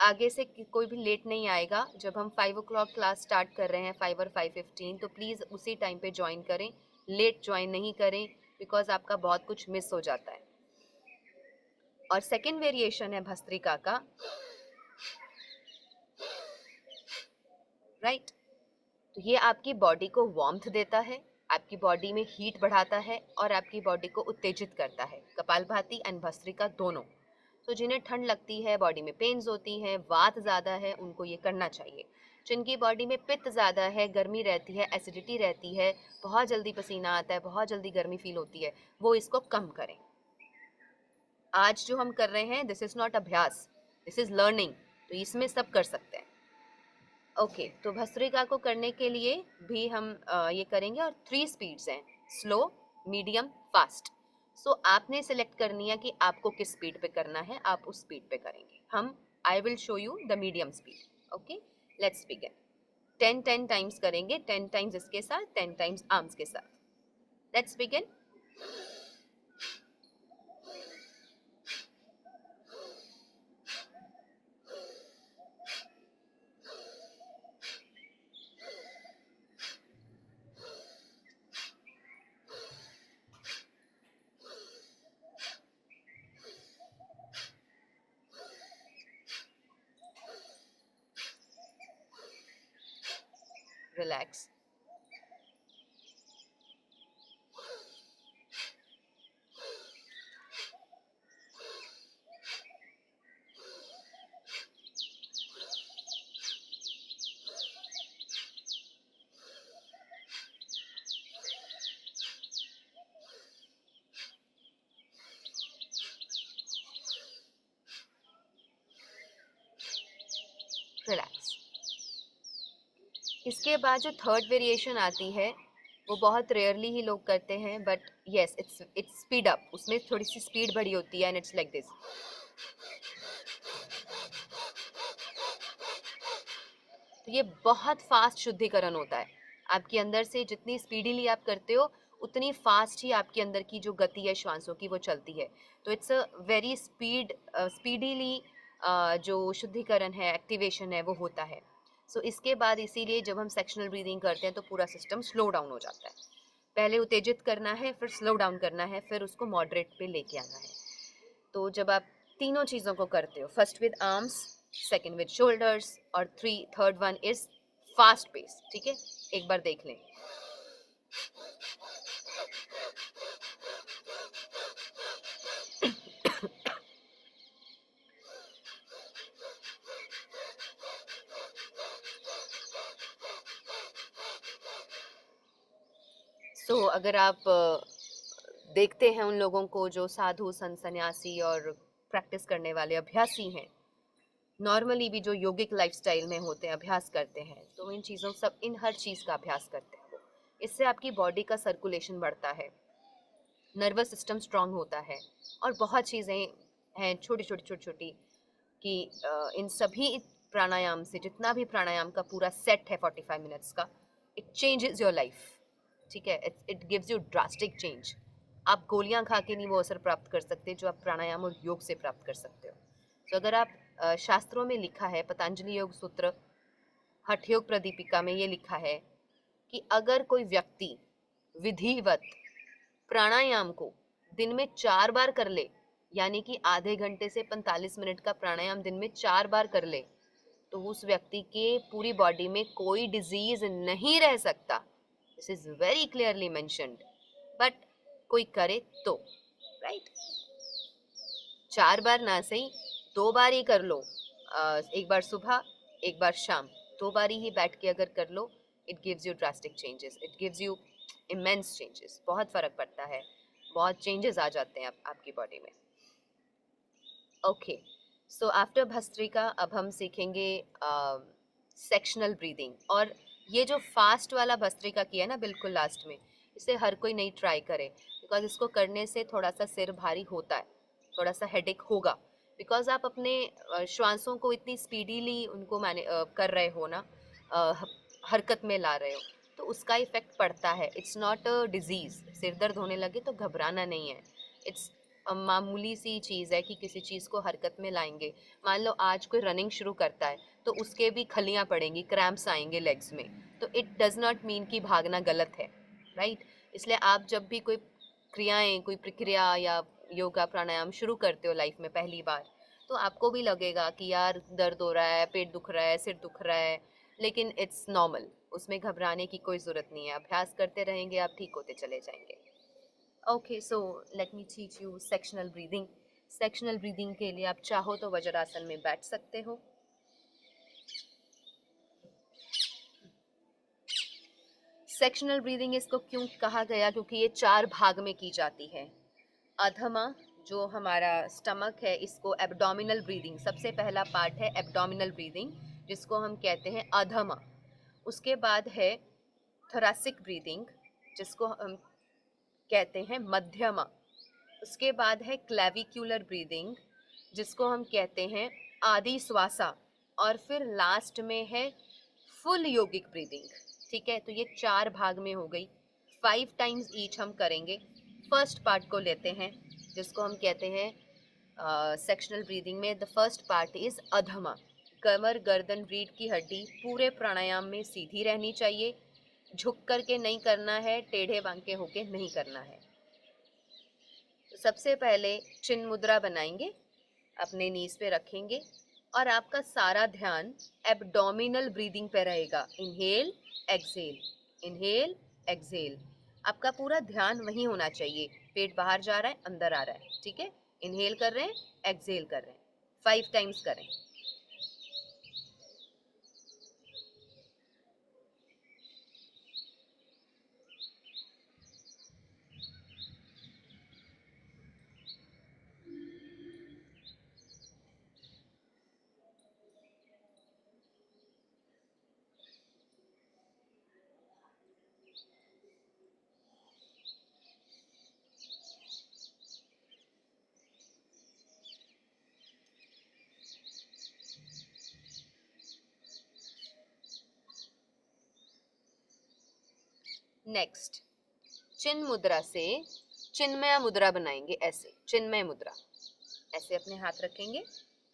आगे से कोई भी लेट नहीं आएगा। जब हम 5 o'clock क्लास स्टार्ट कर रहे हैं, 5 और 5:15, तो प्लीज़ उसी टाइम पे ज्वाइन करें, लेट ज्वाइन नहीं करें, बिकॉज आपका बहुत कुछ मिस हो जाता है। और सेकेंड वेरिएशन है भस्त्रिका का, राइट। तो ये आपकी बॉडी को वार्मथ देता है, आपकी बॉडी में हीट बढ़ाता है और आपकी बॉडी को उत्तेजित करता है। कपालभाति एंड भस्त्रिका दोनों। तो जिन्हें ठंड लगती है, बॉडी में पेन्स होती हैं, वात ज़्यादा है, उनको ये करना चाहिए। जिनकी बॉडी में पित्त ज़्यादा है, गर्मी रहती है, एसिडिटी रहती है, बहुत जल्दी पसीना आता है, बहुत जल्दी गर्मी फील होती है, वो इसको कम करें। आज जो हम कर रहे हैं, दिस इज़ नॉट अभ्यास, दिस इज़ लर्निंग, तो इसमें सब कर सकते हैं। ओके, तो भस्त्रिका को करने के लिए भी हम ये करेंगे, और 3 स्पीड्स हैं, स्लो, मीडियम, फास्ट। सो आपने सेलेक्ट करनी है कि आपको किस स्पीड पे करना है, आप उस स्पीड पे करेंगे। I will show you the medium speed. Okay, let's begin. 10 times करेंगे, 10 टाइम्स इसके साथ, 10 टाइम्स आर्म्स के साथ। Let's begin. रिलैक्स। रिलैक्स। इसके बाद जो थर्ड वेरिएशन आती है, वो बहुत रेयरली ही लोग करते हैं, but yes, its speed up, उसमें थोड़ी सी स्पीड बढ़ी होती है, एंड इट्स लाइक दिस। तो ये बहुत फास्ट शुद्धिकरण होता है। आपके अंदर से जितनी स्पीडीली आप करते हो, उतनी फास्ट ही आपके अंदर की जो गति है श्वासों की, वो चलती है। तो इट्स अ वेरी स्पीडीली जो शुद्धिकरण है, एक्टिवेशन है, वो होता है। सो इसके बाद इसीलिए जब हम सेक्शनल ब्रीदिंग करते हैं तो पूरा सिस्टम स्लो डाउन हो जाता है। पहले उत्तेजित करना है, फिर स्लो डाउन करना है, फिर उसको मॉडरेट पे लेके आना है। तो जब आप तीनों चीज़ों को करते हो, first with arms, second with shoulders, और third one is fast pace. ठीक है, एक बार देख लें। अगर आप देखते हैं उन लोगों को जो साधु संत सन्यासी और प्रैक्टिस करने वाले अभ्यासी हैं, नॉर्मली भी जो योगिक लाइफस्टाइल में होते हैं, अभ्यास करते हैं, तो इन हर चीज़ का अभ्यास करते हैं। इससे आपकी बॉडी का सर्कुलेशन बढ़ता है, नर्वस सिस्टम स्ट्रांग होता है, और बहुत चीज़ें हैं छोटी छोटी छोटी छोटी कि इन सभी प्राणायाम से, जितना भी प्राणायाम का पूरा सेट है 45 मिनट्स का, इट चेंजेस योर लाइफ। ठीक है, it gives you drastic change. आप गोलियां खा के नहीं वो असर प्राप्त कर सकते जो आप प्राणायाम और योग से प्राप्त कर सकते हो। तो अगर आप शास्त्रों में लिखा है, पतंजलि योग सूत्र हठ योग प्रदीपिका में ये लिखा है कि अगर कोई व्यक्ति विधिवत प्राणायाम को दिन में 4 बार कर ले, यानी कि आधे घंटे से 45 मिनट का प्राणायाम दिन में 4 बार कर ले, तो उस व्यक्ति के पूरी बॉडी में कोई डिजीज नहीं रह सकता। This is very clearly mentioned. But कोई करे तो, राइट? 4 बार ना सही, 2 बार ही कर लो। एक बार सुबह, एक बार शाम, 2 बारी ही बैठ के अगर कर लो, it gives you drastic changes, it gives you immense changes. बहुत फर्क पड़ता है, बहुत चेंजेस आ जाते हैं आपकी बॉडी में। ओके, सो आफ्टर भस्त्रिका अब हम सीखेंगे सेक्शनल ब्रीदिंग। और ये जो फास्ट वाला भस्त्रिका किया ना बिल्कुल लास्ट में, इसे हर कोई नहीं ट्राई करे, बिकॉज इसको करने से थोड़ा सा सिर भारी होता है, थोड़ा सा हेडेक होगा, बिकॉज आप अपने श्वासों को इतनी स्पीडीली उनको कर रहे हो ना, हरकत में ला रहे हो, तो उसका इफेक्ट पड़ता है। It's not a disease. सिर दर्द होने लगे तो घबराना नहीं है, इट्स मामूली सी चीज़ है कि किसी चीज़ को हरकत में लाएंगे। मान लो आज कोई रनिंग शुरू करता है तो उसके भी खलियाँ पड़ेंगी, क्रैम्प्स आएंगे लेग्स में, तो इट डज नॉट मीन कि भागना गलत है, राइट? इसलिए आप जब भी कोई क्रियाएं, कोई प्रक्रिया या योगा प्राणायाम शुरू करते हो लाइफ में पहली बार, तो आपको भी लगेगा कि यार दर्द हो रहा है, पेट दुख रहा है, सिर दुख रहा है, लेकिन इट्स नॉर्मल, उसमें घबराने की कोई ज़रूरत नहीं है। अभ्यास करते रहेंगे, आप ठीक होते चले जाएंगे। Okay, so let me teach you sectional breathing. Sectional breathing के लिए आप चाहो तो वज्रासन में बैठ सकते हो। सेक्शनल ब्रीदिंग इसको क्यों कहा गया? क्योंकि ये 4 भाग में की जाती है। अधमा, जो हमारा स्टमक है, इसको एब्डोमिनल ब्रीदिंग, सबसे पहला पार्ट है एब्डोमिनल ब्रीदिंग, जिसको हम कहते हैं अधमा। उसके बाद है थोरैसिक ब्रीदिंग, जिसको हम कहते हैं मध्यमा। उसके बाद है क्लेविक्यूलर ब्रीदिंग, जिसको हम कहते हैं आदि श्वासा। और फिर लास्ट में है फुल योगिक ब्रीदिंग। ठीक है, तो ये 4 भाग में हो गई। 5 टाइम्स ईच हम करेंगे। फर्स्ट पार्ट को लेते हैं, जिसको हम कहते हैं सेक्शनल ब्रीदिंग में द फर्स्ट पार्ट इज अधमा। कमर, गर्दन, रीढ़ की हड्डी पूरे प्राणायाम में सीधी रहनी चाहिए, झुक करके नहीं करना है, टेढ़े बांके होके नहीं करना है। तो सबसे पहले चिन्ह मुद्रा बनाएंगे, अपने नीज पे रखेंगे, और आपका सारा ध्यान एब्डोमिनल ब्रीदिंग पे रहेगा। इनहेल एक्सहेल, इनहेल एक्सहेल, आपका पूरा ध्यान वहीं होना चाहिए। पेट बाहर जा रहा है, अंदर आ रहा है, ठीक है? इनहेल कर रहे हैं, एक्सहेल कर रहे हैं, 5 टाइम्स करें। नेक्स्ट, चिन्ह मुद्रा से चिन्मय मुद्रा बनाएंगे। ऐसे चिन्मय मुद्रा, ऐसे अपने हाथ रखेंगे।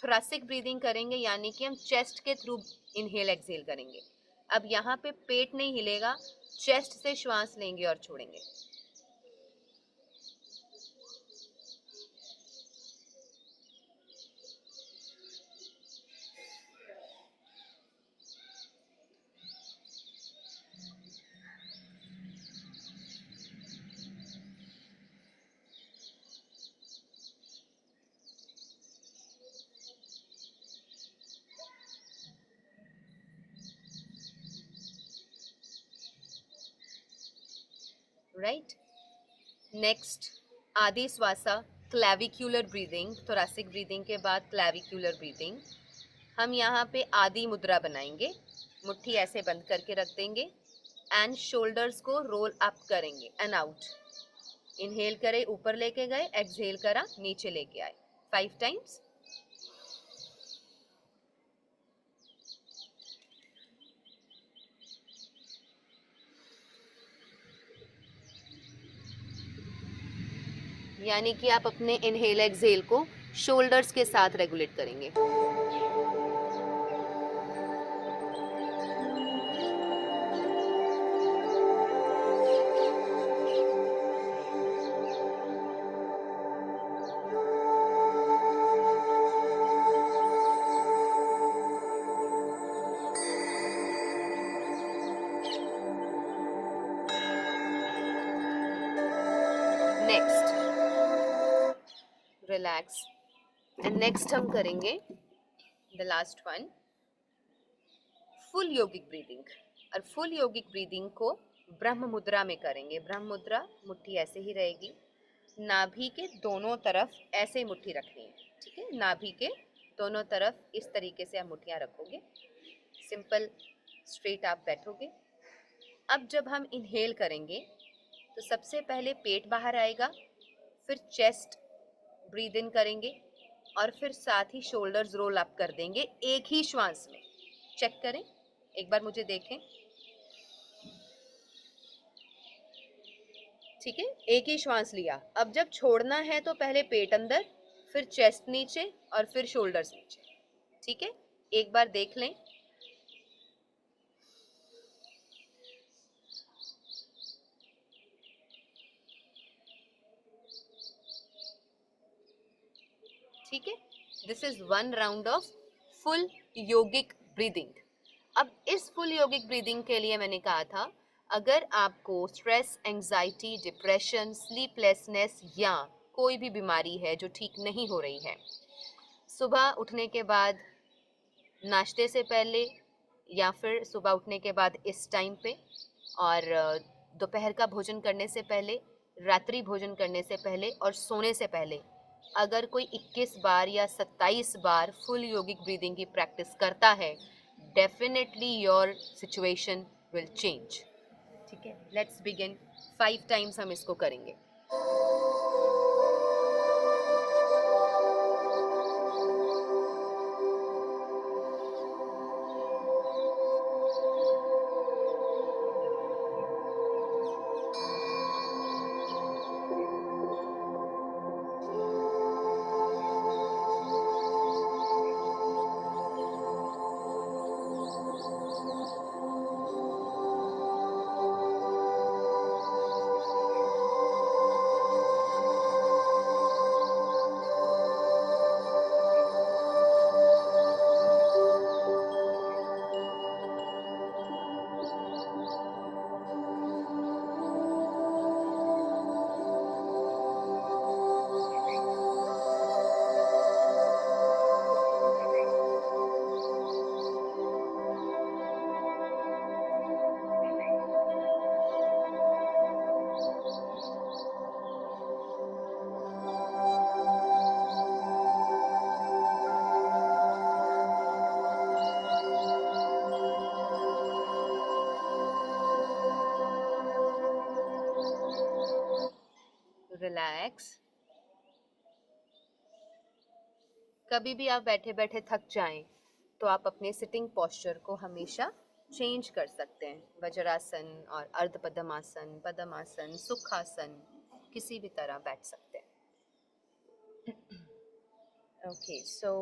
थोरैसिक ब्रीदिंग करेंगे, यानी कि हम चेस्ट के थ्रू इनहेल एक्सहेल करेंगे। अब यहाँ पे पेट नहीं हिलेगा, चेस्ट से श्वास लेंगे और छोड़ेंगे। राइट? नेक्स्ट, आदि श्वासा, क्लेविक्यूलर ब्रीदिंग। थोरैसिक ब्रीदिंग के बाद क्लेविक्यूलर ब्रीदिंग। हम यहाँ पे आदि मुद्रा बनाएंगे, मुट्ठी ऐसे बंद करके रख देंगे, एंड शोल्डर्स को रोल अप करेंगे एंड आउट। इनहेल करे, ऊपर लेके गए, एक्सहेल करा, नीचे लेके आए, 5 टाइम्स। यानी कि आप अपने इनहेल एक्सहेल को शोल्डर्स के साथ रेगुलेट करेंगे। नेक्स्ट रिलैक्स एंड नेक्स्ट हम करेंगे the last one, full yogic breathing. और फुल योगिक ब्रीदिंग को ब्रह्म मुद्रा में करेंगे। ब्रह्म मुद्रा, मुट्ठी ऐसे ही रहेगी, नाभि के दोनों तरफ ऐसे ही मुट्ठी रखनी है, ठीक है। नाभि के दोनों तरफ इस तरीके से आप मुट्ठियाँ रखोगे, सिंपल स्ट्रेट आप बैठोगे। अब जब हम इनहेल करेंगे तो सबसे पहले पेट बाहर आएगा, फिर चेस्ट ब्रीद इन करेंगे और फिर साथ ही शोल्डर्स रोल अप कर देंगे एक ही श्वास में। चेक करें, एक बार मुझे देखें, ठीक है, एक ही श्वास लिया। अब जब छोड़ना है तो पहले पेट अंदर, फिर चेस्ट नीचे और फिर शोल्डर्स नीचे, ठीक है। एक बार देख लें। ठीक है, this is one round of full yogic breathing. अब इस फुल योगिक ब्रीदिंग के लिए मैंने कहा था, अगर आपको स्ट्रेस, एंजाइटी, डिप्रेशन, स्लीपलेसनेस या कोई भी बीमारी है जो ठीक नहीं हो रही है, सुबह उठने के बाद, नाश्ते से पहले या फिर सुबह उठने के बाद इस टाइम पे, और दोपहर का भोजन करने से पहले, रात्रि भोजन करने से पहले और सोने से पहले, अगर कोई 21 बार या 27 बार फुल योगिक ब्रीदिंग की प्रैक्टिस करता है, definitely your situation will change. ठीक है, लेट्स बिगिन। 5 टाइम्स हम इसको करेंगे। रिलैक्स। कभी भी आप बैठे बैठे थक जाएं तो आप अपने सिटिंग पोस्चर को हमेशा चेंज कर सकते हैं। वज्रासन और अर्ध पद्मासन, पद्मासन, सुखासन, किसी भी तरह बैठ सकते हैं। Okay, so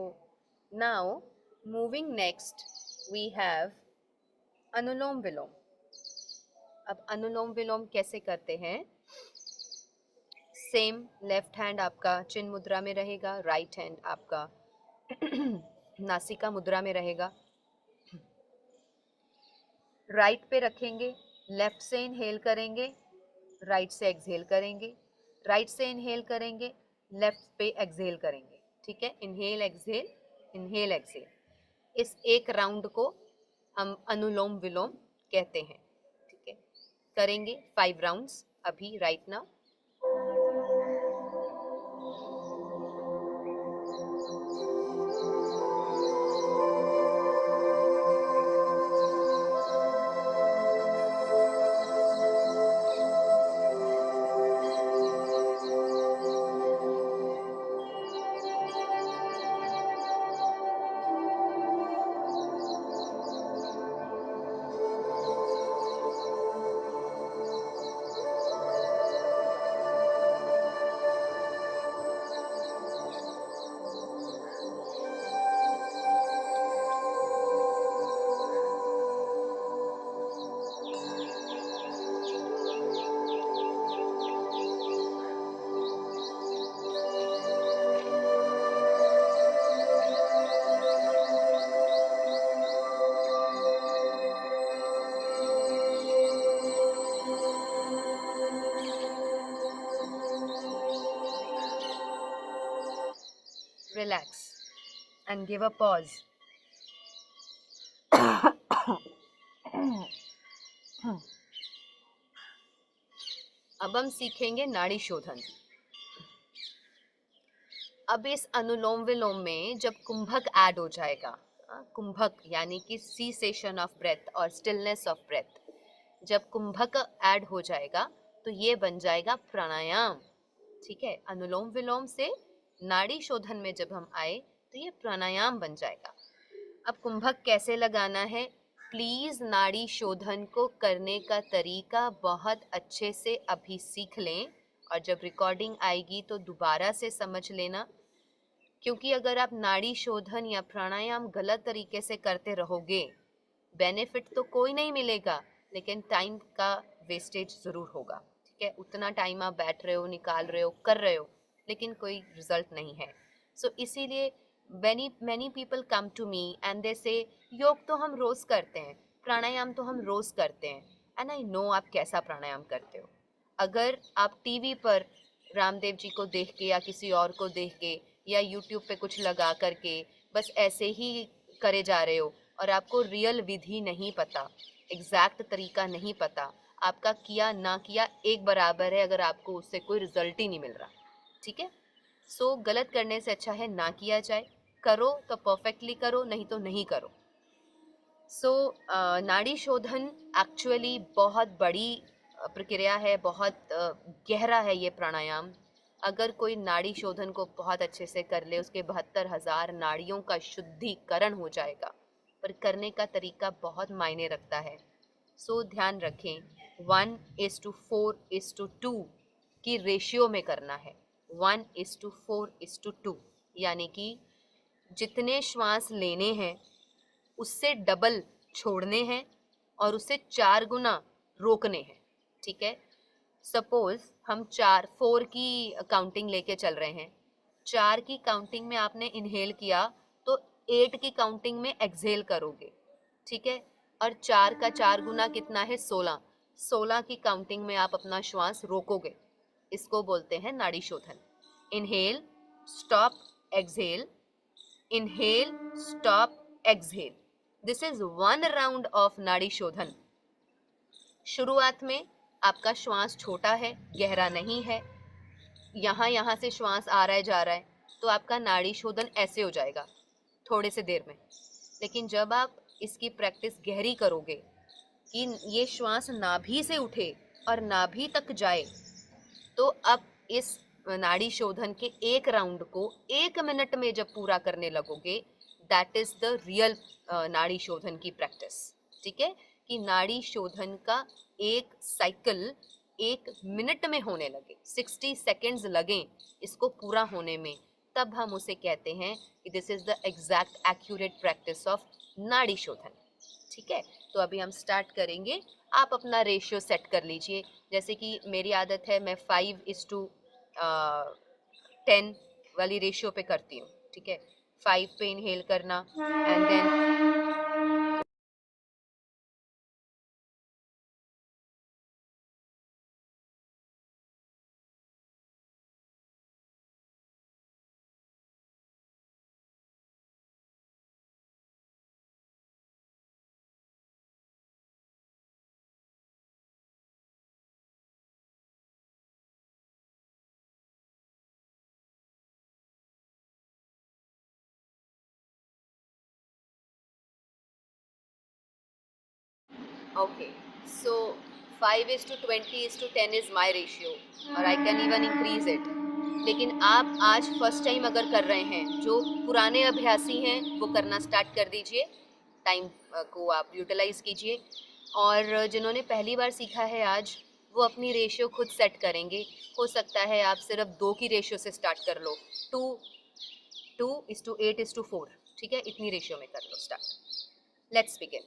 now moving next we have anulom vilom. अब अनुलोम विलोम कैसे करते हैं? सेम, लेफ्ट हैंड आपका चिन्ह मुद्रा में रहेगा, राइट हैंड आपका नासिका मुद्रा में रहेगा। राइट पे रखेंगे, लेफ्ट से इनहेल करेंगे, राइट से एक्सहेल करेंगे, राइट से इनहेल करेंगे, लेफ्ट पे एक्सहेल करेंगे। ठीक है, इनहेल एक्सहेल, इनहेल एक्सहेल। इस एक राउंड को हम अनुलोम विलोम कहते हैं। ठीक है, करेंगे 5 राउंड्स अभी right now. relax and give a pause. अब हम सीखेंगे नाड़ी शोधन। अब इस अनुलोम विलोम में जब कुंभक ऐड हो जाएगा, कुंभक यानी कि सीसेशन ऑफ ब्रेथ और स्टिलनेस ऑफ ब्रेथ, जब कुंभक ऐड हो जाएगा तो ये बन जाएगा प्राणायाम। ठीक है, अनुलोम विलोम से नाड़ी शोधन में जब हम आए तो ये प्राणायाम बन जाएगा। अब कुंभक कैसे लगाना है, प्लीज नाड़ी शोधन को करने का तरीका बहुत अच्छे से अभी सीख लें, और जब रिकॉर्डिंग आएगी तो दोबारा से समझ लेना, क्योंकि अगर आप नाड़ी शोधन या प्राणायाम गलत तरीके से करते रहोगे, बेनिफिट तो कोई नहीं मिलेगा, लेकिन टाइम का वेस्टेज ज़रूर होगा। ठीक है, उतना टाइम आप बैठ रहे हो, निकाल रहे हो, कर रहे हो, लेकिन कोई रिजल्ट नहीं है। सो इसीलिए many people come to me and they say योग तो हम रोज़ करते हैं, प्राणायाम तो हम रोज़ करते हैं, एंड आई नो आप कैसा प्राणायाम करते हो। अगर आप टीवी पर रामदेव जी को देख के या किसी और को देख के या यूट्यूब पे कुछ लगा करके बस ऐसे ही करे जा रहे हो और आपको रियल विधि नहीं पता, एग्जैक्ट तरीका नहीं पता, आपका किया ना किया एक बराबर है अगर आपको उससे कोई रिजल्ट ही नहीं मिल रहा। ठीक है, सो गलत करने से अच्छा है ना किया जाए, करो तो परफेक्टली करो, नहीं तो नहीं करो। सो नाड़ी शोधन एक्चुअली बहुत बड़ी प्रक्रिया है, बहुत गहरा है ये प्राणायाम। अगर कोई नाड़ी शोधन को बहुत अच्छे से कर ले, उसके 72,000 नाड़ियों का शुद्धिकरण हो जाएगा, पर करने का तरीका बहुत मायने रखता है। सो ध्यान रखें, 1:4:2 की रेशियो में करना है। 1:4:2 यानी कि जितने श्वास लेने हैं उससे डबल छोड़ने हैं और उससे 4 गुना रोकने हैं। ठीक है, सपोज हम 4 की काउंटिंग लेके चल रहे हैं, 4 की काउंटिंग में आपने इनहेल किया तो 8 की काउंटिंग में एक्सहेल करोगे। ठीक है, और 4 का 4 गुना कितना है, 16 की काउंटिंग में आप अपना श्वास रोकोगे। इसको बोलते हैं नाड़ी शोधन। Inhale, stop, exhale, inhale, stop, exhale. This is 1 round of nadi शोधन। शुरुआत में आपका श्वास छोटा है, गहरा नहीं है, यहाँ से श्वास आ रहा है जा रहा है, तो आपका नाड़ी शोधन ऐसे हो जाएगा थोड़े से देर में। लेकिन जब आप इसकी प्रैक्टिस गहरी करोगे कि ये श्वास नाभि से उठे और नाभि तक जाए, तो अब इस नाड़ी शोधन के एक राउंड को 1 मिनट में जब पूरा करने लगोगे, दैट इज द रियल नाड़ी शोधन की प्रैक्टिस। ठीक है, कि नाड़ी शोधन का एक साइकिल 1 मिनट में होने लगे, 60 सेकेंड्स लगें इसको पूरा होने में, तब हम उसे कहते हैं कि this is the exact accurate practice of nadi शोधन। ठीक है, तो अभी हम स्टार्ट करेंगे। आप अपना रेशियो सेट कर लीजिए, जैसे कि मेरी आदत है मैं 5:10 वाली रेशियो पे करती हूँ। ठीक है, 5 पे इनहेल करना and then okay, so 5:20:10 is my ratio, और I can even increase it. लेकिन आप आज फर्स्ट टाइम अगर कर रहे हैं, जो पुराने अभ्यासी हैं वो करना स्टार्ट कर दीजिए, टाइम को आप यूटिलाइज कीजिए, और जिन्होंने पहली बार सीखा है आज, वो अपनी रेशियो खुद सेट करेंगे। हो सकता है आप सिर्फ 2 की रेशियो से स्टार्ट कर लो, 2:8:4। ठीक है, इतनी रेशियो में कर लो start. Let's begin.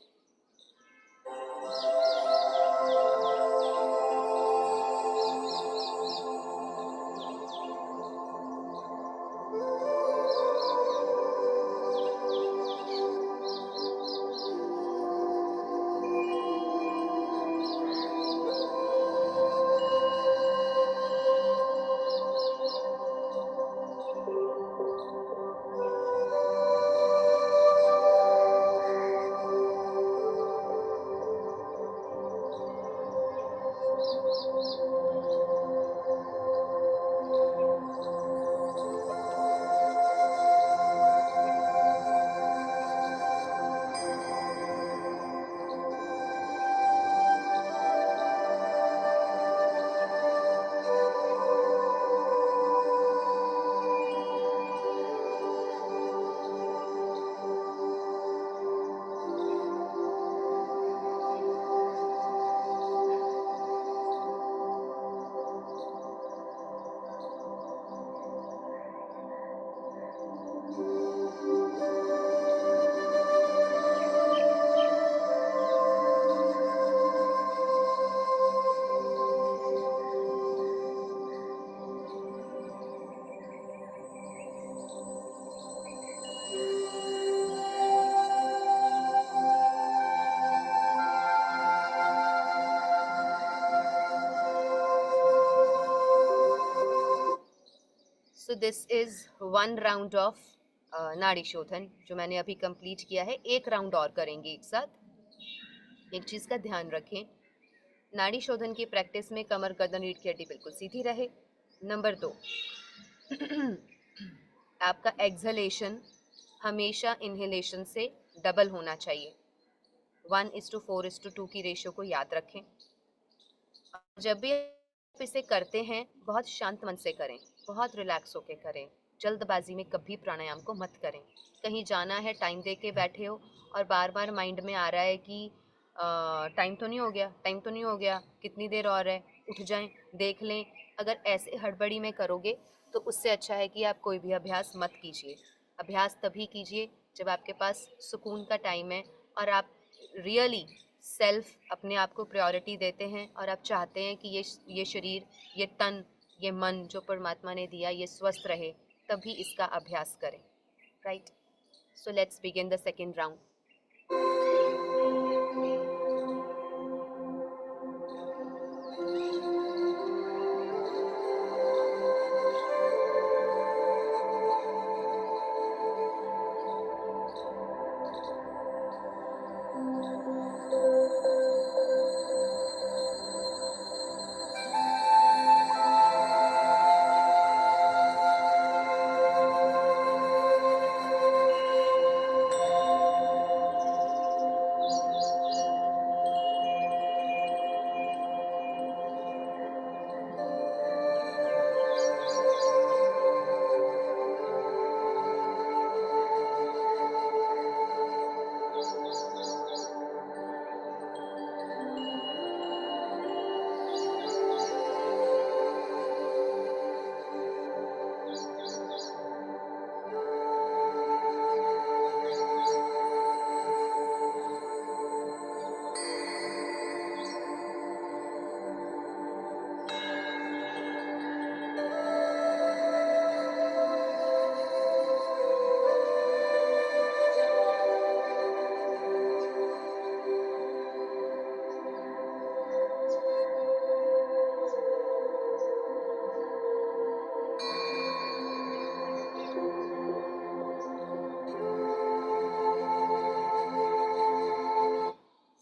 So this is one round of nadi shodhan जो मैंने अभी कंप्लीट किया है. एक राउंड और करेंगे एक साथ. एक चीज़ का ध्यान रखें, नाड़ी शोधन की प्रैक्टिस में कमर गर्दन रीढ़ की हड्डी बिल्कुल सीधी रहे. नंबर 2, आपका एक्सहलेशन हमेशा इनहेलेशन से डबल होना चाहिए. 1:4:2 की रेशियो को याद रखें. जब भी आप इसे करते हैं बहुत शांत मन से करें, बहुत रिलैक्स होके करें. जल्दबाजी में कभी प्राणायाम को मत करें. कहीं जाना है, टाइम दे के बैठे हो और बार बार माइंड में आ रहा है कि टाइम तो नहीं हो गया, टाइम तो नहीं हो गया, कितनी देर और है, उठ जाएं, देख लें. अगर ऐसे हड़बड़ी में करोगे तो उससे अच्छा है कि आप कोई भी अभ्यास मत कीजिए. अभ्यास तभी कीजिए जब आपके पास सुकून का टाइम है और आप रियली सेल्फ अपने आप को प्रायोरिटी देते हैं और आप चाहते हैं कि ये शरीर, ये तन, ये मन जो परमात्मा ने दिया ये स्वस्थ रहे, तभी इसका अभ्यास करें. Right. So let's begin the second round.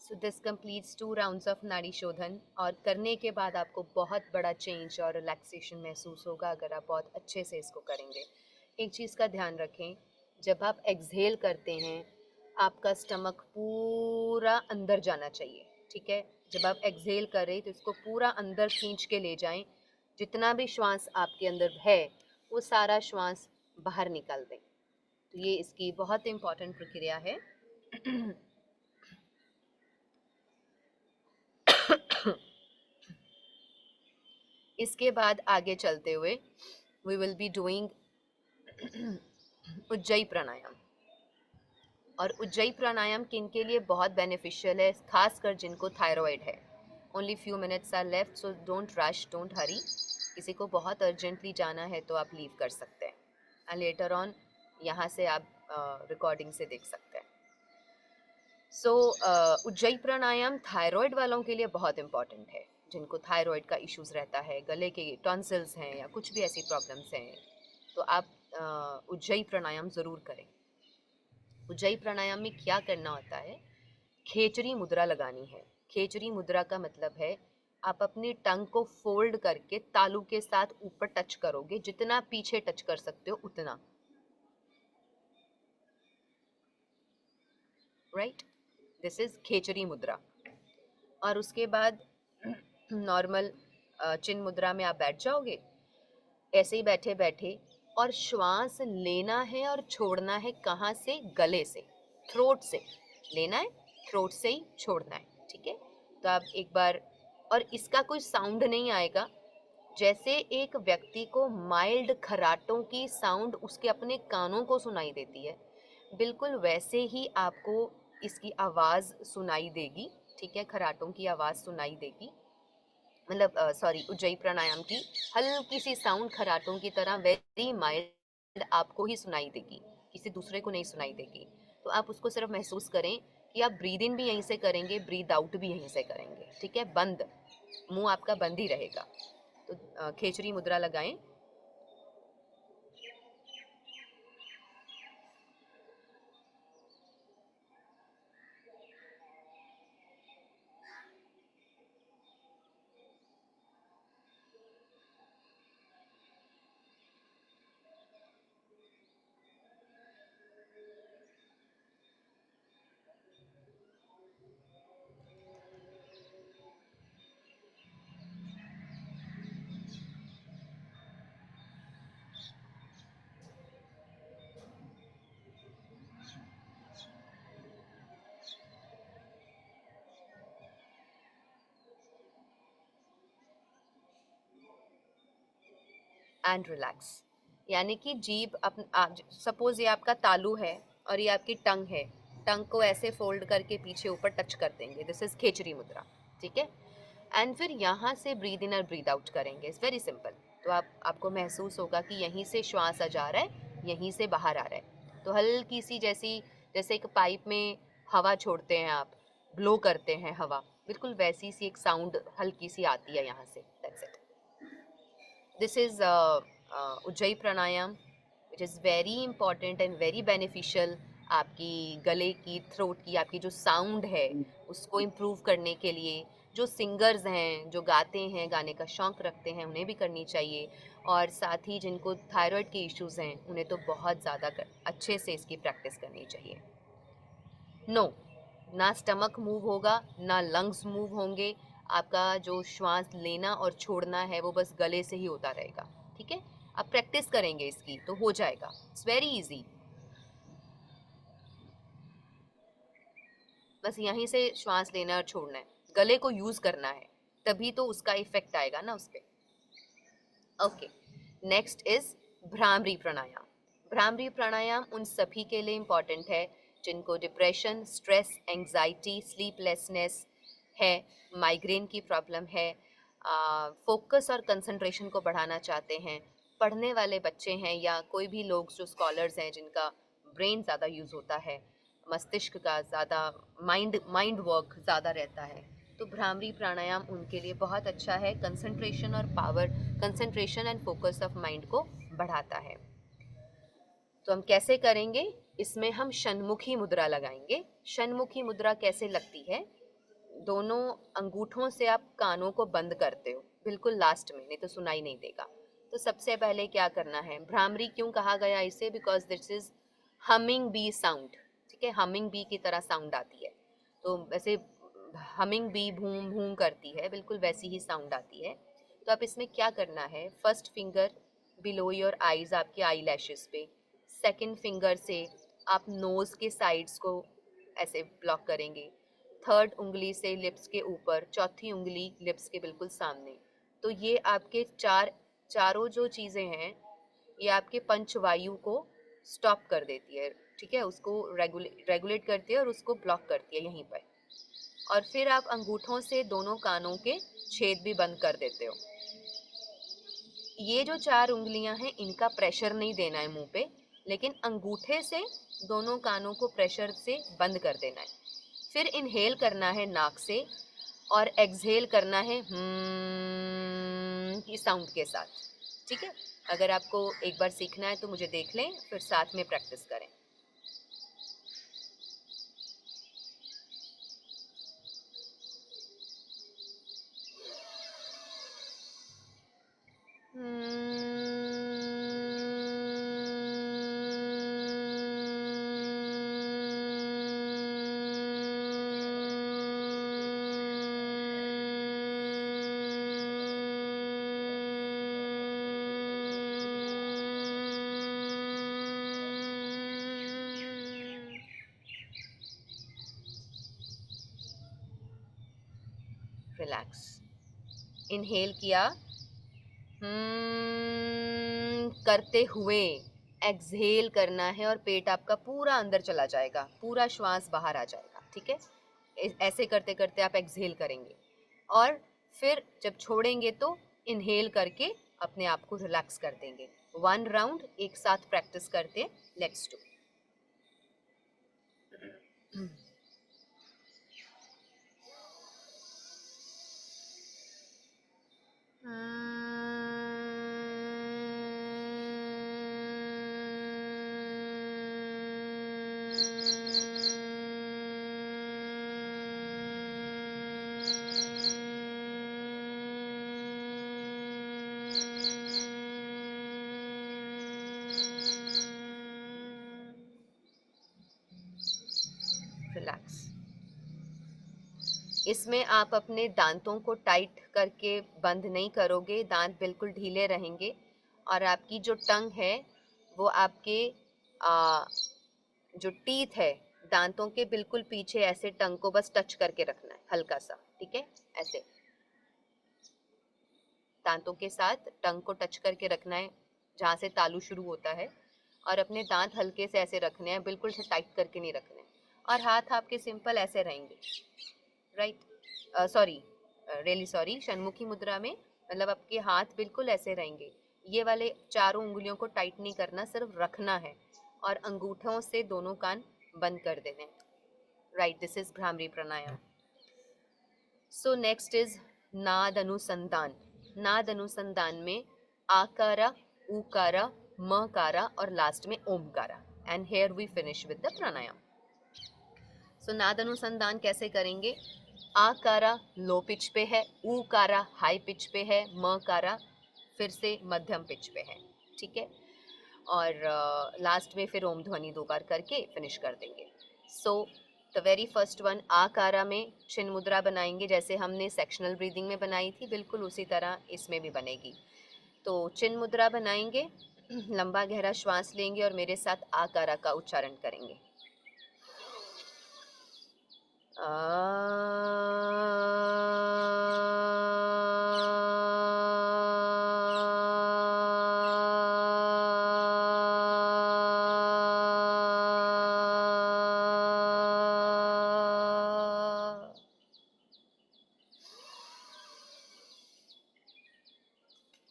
So this completes 2 rounds of nadi शोधन. और करने के बाद आपको बहुत बड़ा चेंज और रिलैक्सेशन महसूस होगा अगर आप बहुत अच्छे से इसको करेंगे. एक चीज़ का ध्यान रखें, जब आप एक्सहेल करते हैं आपका स्टमक पूरा अंदर जाना चाहिए. ठीक है. जब आप एक्सहेल करें तो इसको पूरा अंदर खींच के ले जाएं. जितना भी श्वास आपके अंदर है वो सारा श्वास बाहर निकाल दें. तो ये इसकी बहुत इम्पॉर्टेंट प्रक्रिया है. इसके बाद आगे चलते हुए we will be doing ujjayi pranayama. और उज्जयी प्राणायाम किन के लिए बहुत बेनिफिशियल है, खासकर जिनको थायराइड है. Only few minutes are left, so don't rush, don't hurry. किसी को बहुत अर्जेंटली जाना है तो आप लीव कर सकते हैं एंड लेटर ऑन यहाँ से आप रिकॉर्डिंग से देख सकते हैं. सो उज्जयी प्राणायाम थायराइड वालों के लिए बहुत इंपॉर्टेंट है. जिनको थायराइड का इश्यूज रहता है, गले के टॉन्सिल्स हैं या कुछ भी ऐसी प्रॉब्लम्स हैं, तो आप उज्जयी प्राणायाम ज़रूर करें. उज्जयी प्राणायाम में क्या करना होता है, खेचरी मुद्रा लगानी है. खेचरी मुद्रा का मतलब है आप अपनी टंग को फोल्ड करके तालू के साथ ऊपर टच करोगे. जितना पीछे टच कर सकते हो उतना. राइट. दिस इज खेचरी मुद्रा. और उसके बाद नॉर्मल चिन मुद्रा में आप बैठ जाओगे ऐसे ही बैठे बैठे. और श्वास लेना है और छोड़ना है कहाँ से, गले से, थ्रोट से लेना है, थ्रोट से ही छोड़ना है. ठीक है. तो आप एक बार, और इसका कोई साउंड नहीं आएगा. जैसे एक व्यक्ति को माइल्ड खराटों की साउंड उसके अपने कानों को सुनाई देती है, बिल्कुल वैसे ही आपको इसकी आवाज़ सुनाई देगी. ठीक है. खराटों की आवाज़ सुनाई देगी, मतलब सॉरी, उज्जयी प्राणायाम की हल्की सी साउंड खराटों की तरह वेरी माइल्ड आपको ही सुनाई देगी, किसी दूसरे को नहीं सुनाई देगी. तो आप उसको सिर्फ महसूस करें कि आप ब्रीद इन भी यहीं से करेंगे, ब्रीद आउट भी यहीं से करेंगे. ठीक है. बंद, मुंह आपका बंद ही रहेगा. तो खेचरी मुद्रा लगाएं. And relax. यानी कि जीभ सपोज ये आपका तालू है और ये आपकी टंग है, टंग को ऐसे फोल्ड करके पीछे ऊपर टच कर देंगे, दिस इज खेचरी मुद्रा, ठीक है। एंड फिर यहाँ से ब्रीद इन और ब्रीद आउट करेंगे, इट्स वेरी सिंपल। तो आपको महसूस होगा कि यहीं से श्वास जा रहा है, यहीं से बाहर आ रहा है। तो हल्की सी जैसे एक पाइप में हवा छोड़ते हैं आप, ब्लो करते हैं हवा, बिल्कुल वैसी सी एक साउंड हल्की सी आती है यहाँ से, that's it. This is Ujjayi pranayama, which is very important and very beneficial आपकी गले की, थ्रोट की, आपकी जो साउंड है उसको इम्प्रूव करने के लिए। जो सिंगर्स हैं, जो गाते हैं, गाने का शौक़ रखते हैं, उन्हें भी करनी चाहिए। और साथ ही जिनको थायराइड के इश्यूज़ हैं, उन्हें तो बहुत ज़्यादा अच्छे से इसकी प्रैक्टिस करनी चाहिए। नो, ना स्टमक मूव होगा, ना लंग्स मूव होंगे, आपका जो श्वास लेना और छोड़ना है वो बस गले से ही होता रहेगा, ठीक है। आप प्रैक्टिस करेंगे इसकी तो हो जाएगा, इट्स वेरी इजी। बस यहीं से श्वास लेना और छोड़ना है, गले को यूज करना है, तभी तो उसका इफेक्ट आएगा ना उस पर। ओके, नेक्स्ट इज भ्रामरी प्राणायाम। भ्रामरी प्राणायाम उन सभी के लिए इम्पॉर्टेंट है जिनको डिप्रेशन, स्ट्रेस, एंग्जाइटी, स्लीपलेसनेस है, माइग्रेन की प्रॉब्लम है, फोकस और कंसंट्रेशन को बढ़ाना चाहते हैं, पढ़ने वाले बच्चे हैं, या कोई भी लोग जो स्कॉलर्स हैं जिनका ब्रेन ज़्यादा यूज़ होता है, मस्तिष्क का ज़्यादा, माइंड वर्क ज़्यादा रहता है, तो भ्रामरी प्राणायाम उनके लिए बहुत अच्छा है। कंसंट्रेशन और power, concentration and focus of mind को बढ़ाता है। तो हम कैसे करेंगे, इसमें हम षण्मुखी मुद्रा लगाएंगे। षण्मुखी मुद्रा कैसे लगती है, दोनों अंगूठों से आप कानों को बंद करते हो बिल्कुल लास्ट में, नहीं तो सुनाई नहीं देगा। तो सबसे पहले क्या करना है, भ्रामरी क्यों कहा गया इसे, because this is humming bee sound, ठीक है, हमिंग बी की तरह साउंड आती है। तो वैसे हमिंग बी भूम भूम करती है, बिल्कुल वैसी ही साउंड आती है। तो आप इसमें क्या करना है, first finger below your eyes, आपके आई लैशेस पे, सेकेंड फिंगर से आप नोज के साइड्स को ऐसे ब्लॉक करेंगे, थर्ड उंगली से लिप्स के ऊपर, चौथी उंगली लिप्स के बिल्कुल सामने। तो ये आपके चारों जो चीज़ें हैं, ये आपके पंचवायु को स्टॉप कर देती है, ठीक है, उसको रेगुलेट करती है और उसको ब्लॉक करती है यहीं पर। और फिर आप अंगूठों से दोनों कानों के छेद भी बंद कर देते हो। ये जो 4 उंगलियां हैं, इनका प्रेशर नहीं देना है मुंह पे, लेकिन अंगूठे से दोनों कानों को प्रेशर से बंद कर देना है। फिर इनहेल करना है नाक से और एक्सहेल करना है की साउंड के साथ, ठीक है। अगर आपको एक बार सीखना है तो मुझे देख लें, फिर साथ में प्रैक्टिस करें। रिलैक्स, इनहेल किया करते हुए एक्सहेल करना है और पेट आपका पूरा अंदर चला जाएगा, पूरा श्वास बाहर आ जाएगा, ठीक है। ऐसे करते करते आप एक्सहेल करेंगे और फिर जब छोड़ेंगे तो इनहेल करके अपने आप को रिलैक्स कर देंगे। 1 राउंड एक साथ प्रैक्टिस करते हैं, लेट्स डू। रिलैक्स। इसमें आप अपने दांतों को टाइट करके बंद नहीं करोगे, दांत बिल्कुल ढीले रहेंगे और आपकी जो टंग है वो आपके जो टीथ है, दांतों के बिल्कुल पीछे ऐसे टंग को बस टच करके रखना है हल्का सा, ठीक है, ऐसे। दांतों के साथ टंग को टच करके रखना है जहाँ से तालू शुरू होता है, और अपने दांत हल्के से ऐसे रखने हैं, बिल्कुल से टाइट करके नहीं रखने, और हाथ आपके सिंपल ऐसे रहेंगे, राइट, सॉरी, रियली सॉरी, षण्मुखी मुद्रा में मतलब आपके हाथ बिल्कुल ऐसे रहेंगे, ये वाले चारों उंगलियों को टाइट नहीं करना, सिर्फ रखना है, और अंगूठों से दोनों कान बंद कर देने, right, this is bhramari pranayama. So next is नाद अनुसंधान। नाद अनुसंधान में आकारा, उकारा, मकारा और लास्ट में ओमकारा, and here we finish with the pranayama. So नाद अनुसंधान कैसे करेंगे? आकारा लो पिच पे है, उकारा हाई पिच पे है, मकारा फिर से मध्यम पिच पे है, ठीक है, और लास्ट में फिर ओम ध्वनि 2 बार करके फिनिश कर देंगे। So the very first one, आकारा में चिन मुद्रा बनाएंगे जैसे हमने सेक्शनल ब्रीदिंग में बनाई थी, बिल्कुल उसी तरह इसमें भी बनेगी। तो चिन मुद्रा बनाएंगे, लंबा गहरा श्वास लेंगे और मेरे साथ आकारा का उच्चारण करेंगे।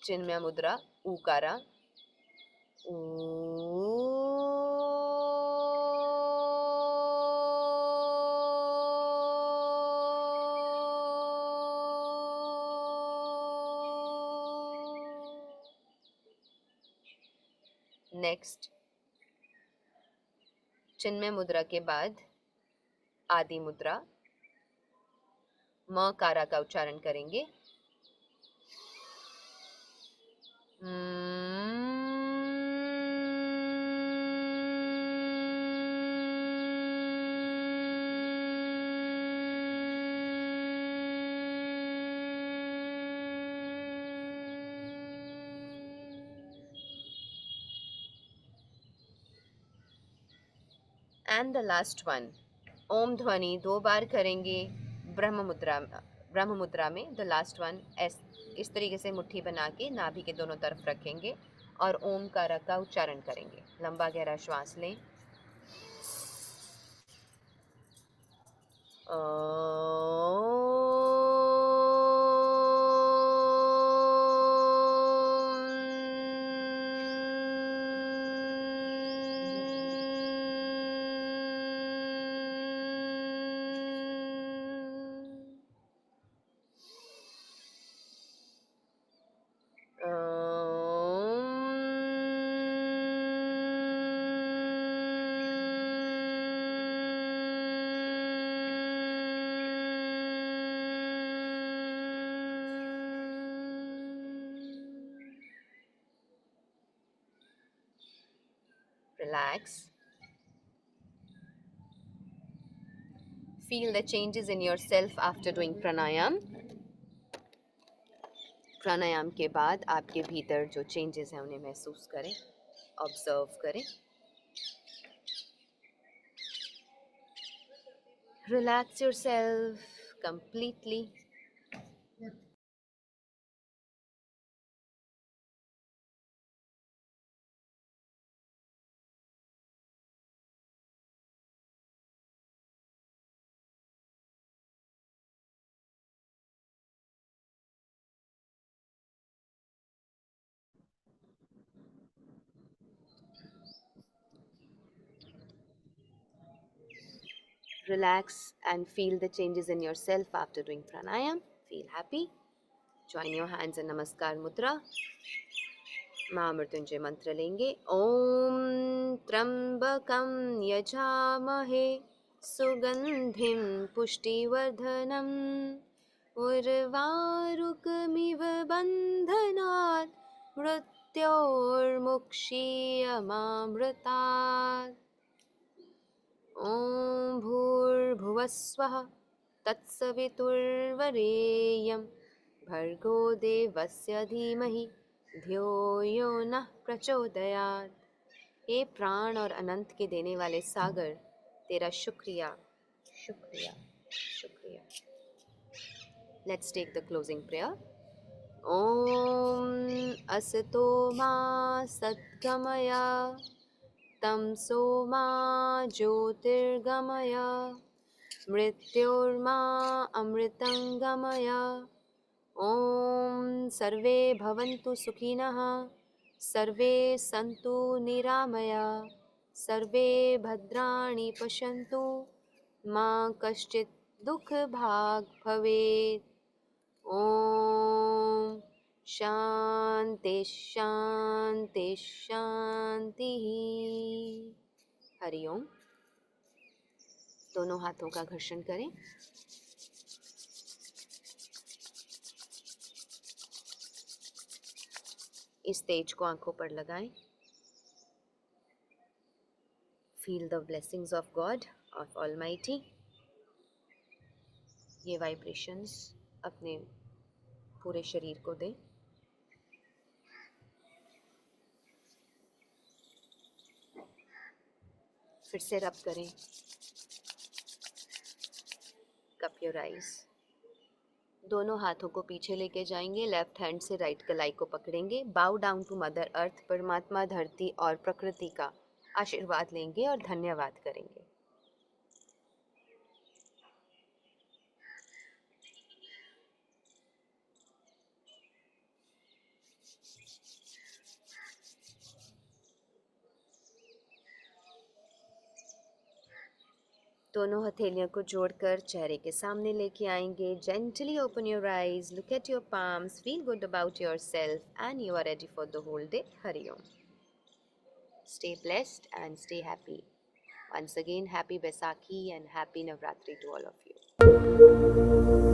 चिन्मय मुद्रा उकारा, नेक्स्ट चिन्मय मुद्रा के बाद आदि मुद्रा, मकारा का उच्चारण करेंगे। एंड द लास्ट वन, ओम ध्वनि 2 बार करेंगे ब्रह्म मुद्रा में। द लास्ट वन इस तरीके से मुट्ठी बना के नाभि के दोनों तरफ रखेंगे और ओमकार का उच्चारण करेंगे। लंबा गहरा श्वास लें। Relax. Feel the changes in yourself after doing pranayam. प्राणायाम के बाद आपके भीतर जो चेंजेस हैं उन्हें महसूस करें, ऑब्जर्व करें। Relax yourself completely. Relax and feel the changes in yourself after doing pranayam. Feel happy. Join your hands in Namaskar Mudra. महामृत्युंजय मंत्र लेंगे। ओम त्र्यंबकं यजामहे सुगंधिं पुष्टिवर्धनम् उर्वारुकमिव बन्धनात् मृत्योर्मुक्षीयमामृतात्। ॐ भूर्भुवस्वः तत्सवितुर्वरेण्यं भर्गो देवस्य धीमहि धियो यो नः प्रचोदयात्। हे प्राण और अनंत के देने वाले सागर, तेरा शुक्रिया शुक्रिया शुक्रिया। Let's take the closing prayer. ॐ असतो मा सद्गमय तमसो मा ज्योतिर्गमय मृत्योर्मा अमृतंगमय। ॐ सर्वे भवन्तु सुखिनः सर्वे सन्तु निरामया सर्वे भद्राणि पश्यन्तु मा कश्चित् दुःखभाग् भवेत्। ॐ शान्ति शान्ति शान्तिः। हरि ओम। दोनों हाथों का घर्षण करें। इस तेज को आंखों पर लगाएं। Feel the blessings of God, of almighty. ये वाइब्रेशंस अपने पूरे शरीर को दें। फिर से रब करें। Cup your eyes. दोनों हाथों को पीछे लेके जाएंगे। लेफ्ट हैंड से राइट कलाई को पकड़ेंगे। बाउ डाउन टू मदर अर्थ, परमात्मा धरती और प्रकृति का आशीर्वाद लेंगे और धन्यवाद करेंगे। दोनों हथेलियों को जोड़कर चेहरे के सामने लेके आएंगे। Gently open your eyes, look at your palms, feel good about your self and you are ready for the whole day. Hari Om. Stay blessed and stay happy. Once again, happy Baisakhi and happy Navratri to all of you.